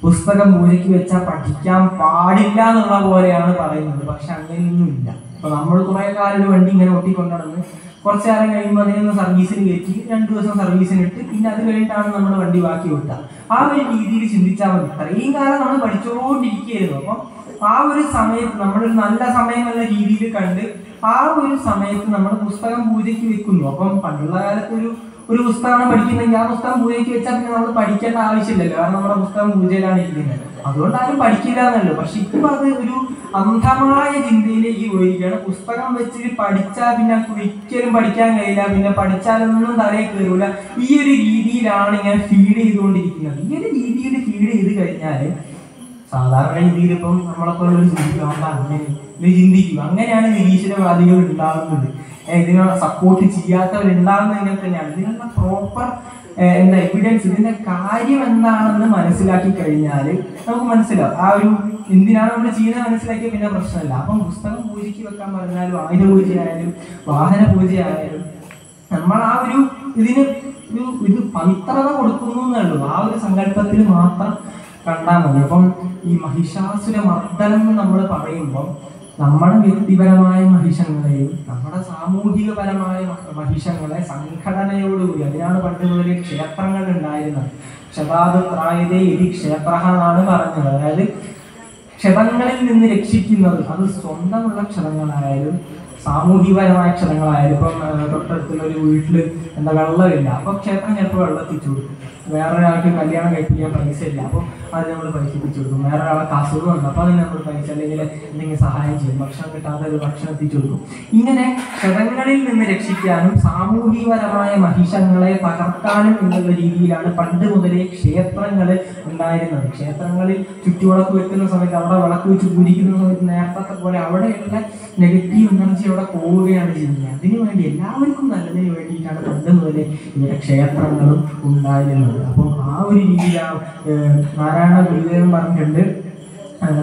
പുസ്തകം പൂജയ്ക്ക് വെച്ചാൽ പഠിക്കാൻ പാടില്ല എന്നുള്ള പോലെയാണ് പറയുന്നത്. പക്ഷെ അങ്ങനെയൊന്നുമില്ല. അപ്പൊ നമ്മൾ കുറെ കാലം ഒരു വണ്ടി ഇങ്ങനെ ഒട്ടിക്കൊണ്ടുവന്ന് കുറച്ചു കാലം കഴിയുമ്പോൾ അതിനൊന്ന് സർവീസിന് കയറ്റി 2 ദിവസം സർവീസിനിട്ട് പിന്നെ അത് കഴിഞ്ഞിട്ടാണ് നമ്മൾ വണ്ടി ബാക്കി വിട്ടുക. ആ ഒരു രീതിയിൽ ചിന്തിച്ചാൽ മതി. ഇത്രയും കാലം നമ്മൾ പഠിച്ചുകൊണ്ടിരിക്കുകയായിരുന്നു. അപ്പം ആ ഒരു സമയത്ത് നമ്മളൊരു നല്ല സമയം എന്ന രീതിയിൽ കണ്ട് ആ ഒരു സമയത്ത് നമ്മൾ പുസ്തകം പൂജയ്ക്ക് വെക്കുന്നു. അപ്പം പണ്ടുള്ള കാലത്ത് ഒരു പുസ്തകമാണ് പഠിക്കുന്നെങ്കിൽ ആ പുസ്തകം പൂജയ്ക്ക് വെച്ചാൽ പിന്നെ നമ്മൾ പഠിക്കേണ്ട ആവശ്യമില്ലല്ലോ, കാരണം നമ്മുടെ പുസ്തകം പൂജയിലാണ് ഇരിക്കുന്നത്. അതുകൊണ്ട് ആരും പഠിക്കില്ല എന്നല്ലോ. പക്ഷെ ഇപ്പൊ അത് ഒരു അന്ധമായ ചിന്തയിലേക്ക് പോയിരിക്കുകയാണ്. പുസ്തകം വെച്ചിട്ട് പഠിച്ചാൽ പിന്നെ ഒരിക്കലും പഠിക്കാൻ കഴിയില്ല, പിന്നെ പഠിച്ചാലൊന്നും തലയിൽ കയറൂല. ഈ ഒരു രീതിയിലാണ് ഇങ്ങനെ ഫീഡ് ചെയ്തുകൊണ്ടിരിക്കുന്നത്. ഈ ഒരു രീതിയിൽ ഫീഡ് ചെയ്ത് കഴിഞ്ഞാൽ സാധാരണ രീതിയിൽ ഇപ്പം നമ്മളെപ്പോലെ അങ്ങനെ ചിന്തിക്കും. അങ്ങനെയാണ് നിരീശ്വരവാദികൾ ഉണ്ടാകുന്നത്. ഇതിനെ സപ്പോർട്ട് ചെയ്യാത്തവരുണ്ടാകുന്നത് ഇങ്ങനെ തന്നെയാണ്. ഇതിനുള്ള പ്രോപ്പർ എവിഡൻസ്, ഇതിന്റെ കാര്യം എന്താണെന്ന് മനസ്സിലാക്കി കഴിഞ്ഞാൽ നമുക്ക് മനസ്സിലാവും. ആ ഒരു എന്തിനാണ് നമ്മൾ ചെയ്യുന്നത് മനസ്സിലാക്കിയ പിന്നെ പ്രശ്നമില്ല. അപ്പം പുസ്തകം പൂജയ്ക്ക് വെക്കാൻ പറഞ്ഞാലും ആയുധ പൂജയായാലും വാഹന പൂജയായാലും നമ്മൾ ആ ഒരു ഇത് പവിത്രത കൊടുക്കുന്നു എന്നുള്ളൂ. ആ ഒരു സങ്കല്പത്തിൽ മാത്രം കണ്ടാൽ മതി. അപ്പം ഈ മഹിഷാസുര മർദ്ദനം എന്ന് നമ്മൾ പറയുമ്പോൾ നമ്മുടെ വ്യക്തിപരമായ മഹിഷങ്ങളെയും നമ്മുടെ സാമൂഹികപരമായ മഹിഷങ്ങളെ സംഘടനയോടുകൂടി, അതിനാണ് പണ്ട് മുതൽ ക്ഷേത്രങ്ങൾ ഉണ്ടായിരുന്നത്. ക്ഷതാദുത്രായതേ ഇതി ക്ഷേത്ര എന്നാണ് പറഞ്ഞത്. അതായത് ക്ഷതങ്ങളിൽ നിന്ന് രക്ഷിക്കുന്നത്, അത് സ്വന്തമുള്ള ക്ഷതങ്ങളായാലും സാമൂഹികപരമായ ക്ഷതങ്ങളായാലും. ഇപ്പം തൊട്ടടുത്തുള്ള ഒരു വീട്ടിൽ വെള്ളമില്ല, അപ്പൊ ക്ഷേത്രം ചിലപ്പോൾ വെള്ളം എത്തിച്ചു കൊടുക്കും. വേറൊരാൾക്ക് കല്യാണം കഴിപ്പിക്കാൻ പൈസ ഇല്ല, അപ്പോൾ അത് നമ്മൾ പൈസ എത്തിച്ചു കൊടുക്കും. വേറൊരാൾക്ക് അസുഖമുണ്ട്, അപ്പോൾ അതിന് നമ്മൾ പൈസ അല്ലെങ്കിൽ എന്തെങ്കിലും സഹായം ചെയ്യും. ഭക്ഷണം കിട്ടാതെ ഒരു ഭക്ഷണം എത്തിച്ചു കൊടുക്കും. ഇങ്ങനെ ക്ഷതങ്ങളിൽ നിന്ന് രക്ഷിക്കാനും സാമൂഹികപരമായ മഹിഷങ്ങളെ തകർക്കാനും എന്നുള്ള രീതിയിലാണ് പണ്ട് മുതലേ ക്ഷേത്രങ്ങൾ ഉണ്ടായിരുന്നത്. ക്ഷേത്രങ്ങളിൽ ചുറ്റുവിളക്ക് വെക്കുന്ന സമയത്ത്, അവിടെ വിളക്ക് വെച്ച് പൂജിക്കുന്ന സമയത്ത് നേരത്തെ പോലെ അവിടെയുള്ള നെഗറ്റീവ് എനർജി അവിടെ പോവുകയാണ് ചെയ്യുന്നത്. അതിനു വേണ്ടി എല്ലാവർക്കും നല്ലതിന് വേണ്ടിയിട്ടാണ് പണ്ട് മുതലേ ഇവിടെ ക്ഷേത്രങ്ങളും ഉണ്ടായിരുന്നത്. അപ്പം ആ ഒരു രീതിയിലാണ് നാരായണ ഗുരുദേവൻ പറഞ്ഞിട്ടുണ്ട്,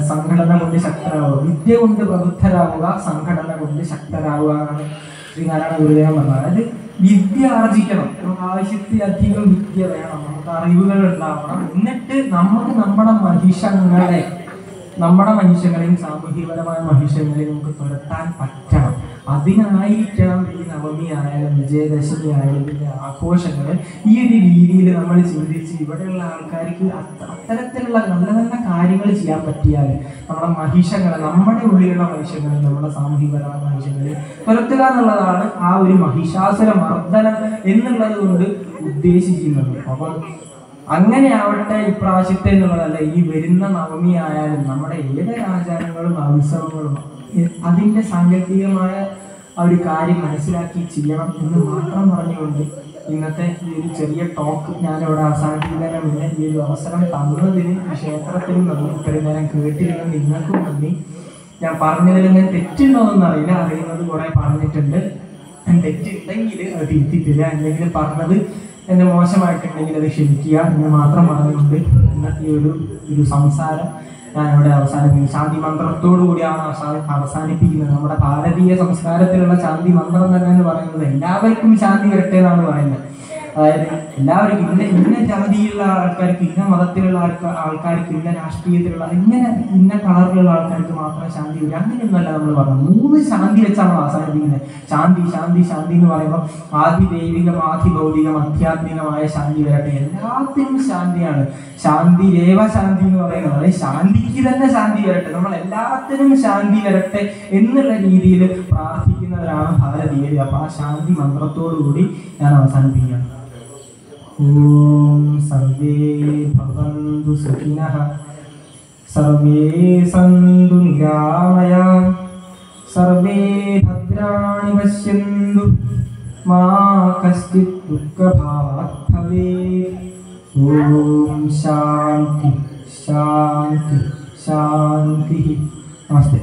സംഘടന കൊണ്ട് ശക്തരാവുക, വിദ്യ കൊണ്ട് പ്രബുദ്ധരാവുക, സംഘടന കൊണ്ട് ശക്തരാവുക എന്നാണ് ശ്രീ നാരായണ ഗുരുദേവൻ പറഞ്ഞത്. അതായത് വിദ്യ ആർജിക്കണം, നമുക്ക് ആവശ്യത്തിലധികം വിദ്യ വേണം, നമുക്ക് അറിവുകൾ ഉണ്ടാവണം. എന്നിട്ട് നമുക്ക് നമ്മുടെ മനുഷ്യങ്ങളെയും സാമൂഹികപരമായ മനുഷ്യങ്ങളെയും നമുക്ക് തുരത്താൻ പറ്റണം. അതിനായിരിക്കണം ഈ നവമി ആയാലും വിജയദശമി ആയാലും ഇതിൻ്റെ ആഘോഷങ്ങൾ ഈ ഒരു രീതിയിൽ നമ്മൾ ചിന്തിച്ച് ഇവിടെയുള്ള ആൾക്കാർക്ക് അത്തരത്തിലുള്ള നല്ല നല്ല കാര്യങ്ങൾ ചെയ്യാൻ പറ്റിയാൽ നമ്മുടെ ഉള്ളിലുള്ള മനുഷ്യങ്ങളെ, നമ്മുടെ സാമൂഹികപരമായ മനുഷ്യങ്ങളെ തുരത്തുക എന്നുള്ളതാണ് ആ ഒരു മഹിഷാസുര മർദ്ദനം എന്നുള്ളത് കൊണ്ട് ഉദ്ദേശിക്കുന്നത്. അപ്പം അങ്ങനെ ആവട്ടെ ഇപ്രാവശ്യത്തെ എന്നുള്ളതല്ല, ഈ വരുന്ന നവമി ആയാലും നമ്മുടെ ഏതൊരു ആചാരങ്ങളും ഉത്സവങ്ങളും അതിൻ്റെ സാങ്കല്പികമായ ആ ഒരു കാര്യം മനസ്സിലാക്കി ചെയ്യണം എന്ന് മാത്രം പറഞ്ഞുകൊണ്ട് ഇന്നത്തെ ഈ ഒരു ചെറിയ ടോക്ക് ഞാനിവിടെ അവസാനിപ്പിക്കുന്നതിന് മുന്നേ ഈ ഒരു അവസരം തന്നതിന് ക്ഷേത്രത്തിനും നന്ദി, ഇത്രയും നേരം കേട്ടിരുന്ന നിങ്ങൾക്കും നന്ദി. ഞാൻ പറഞ്ഞതിൽ ഞാൻ തെറ്റുണ്ടോയെന്ന് അറിയില്ല, അറിയുന്നത് കുറെ പറഞ്ഞിട്ടുണ്ട്. തെറ്റുണ്ടെങ്കിൽ അത് തിരുത്തിട്ടില്ല, എന്തെങ്കിലും പറഞ്ഞത് എന്നെ മോശമായിട്ടുണ്ടെങ്കിൽ അത് ക്ഷമിക്കുക എന്ന് മാത്രം പറഞ്ഞുകൊണ്ട് ഇന്നത്തെ ഒരു സംസാരം ഞാനിവിടെ അവസാനിപ്പിക്കുന്നു. ശാന്തി മന്ത്രത്തോടു കൂടിയാണ് അവസാനിപ്പിക്കുന്നത്. നമ്മുടെ ഭാരതീയ സംസ്കാരത്തിലുള്ള ശാന്തി മന്ത്രം തന്നെ എന്ന് പറയുന്നത് എല്ലാവർക്കും ശാന്തി വരട്ടെ എന്നാണ് പറയുന്നത്. അതായത് എല്ലാവർക്കും ഇന്ന ജാതിയിലുള്ള ആൾക്കാർക്ക്, ഇന്ന മതത്തിലുള്ള ആൾക്കാർക്ക്, ഇന്ന രാഷ്ട്രീയത്തിലുള്ള ഇന്ന കളറിലുള്ള ആൾക്കാർക്ക് മാത്രം ശാന്തി വരും, അങ്ങനെയൊന്നുമല്ല നമ്മൾ പറഞ്ഞത്. 3 ശാന്തി വെച്ചാണ് അവസാനിപ്പിക്കുന്നത്. ശാന്തി ശാന്തി ശാന്തി എന്ന് പറയുമ്പോൾ ആദിദൈവികം, ആദിഭൗതികം, ആധ്യാത്മികമായ ശാന്തി വരട്ടെ. എല്ലാത്തിനും ശാന്തിയാണ്. ശാന്തി രേവ ശാന്തി എന്ന് പറയുന്നത്, അതായത് ശാന്തിക്ക് തന്നെ ശാന്തി വരട്ടെ, നമ്മൾ എല്ലാത്തിനും ശാന്തി വരട്ടെ എന്നുള്ള രീതിയിൽ പ്രാർത്ഥിക്കുന്നവരാണ് ഭാരതീയർ. അപ്പൊ ആ ശാന്തി മന്ത്രത്തോടു കൂടി ഞാൻ അവസാനിപ്പിക്കുകയാണ്. ഓം സർവേ ഭവന്തു സുഖിനഃ, സർവേ സന്തു നിരാമയാഃ, സർവേ ഭദ്രാണി പശ്യന്തു, മാ കശ്ചിത് ദുഃഖഭാഗ് ഭവേത്. ഓം ശാന്തി ശാന്തി ശാന്തി. നമസ്തേ.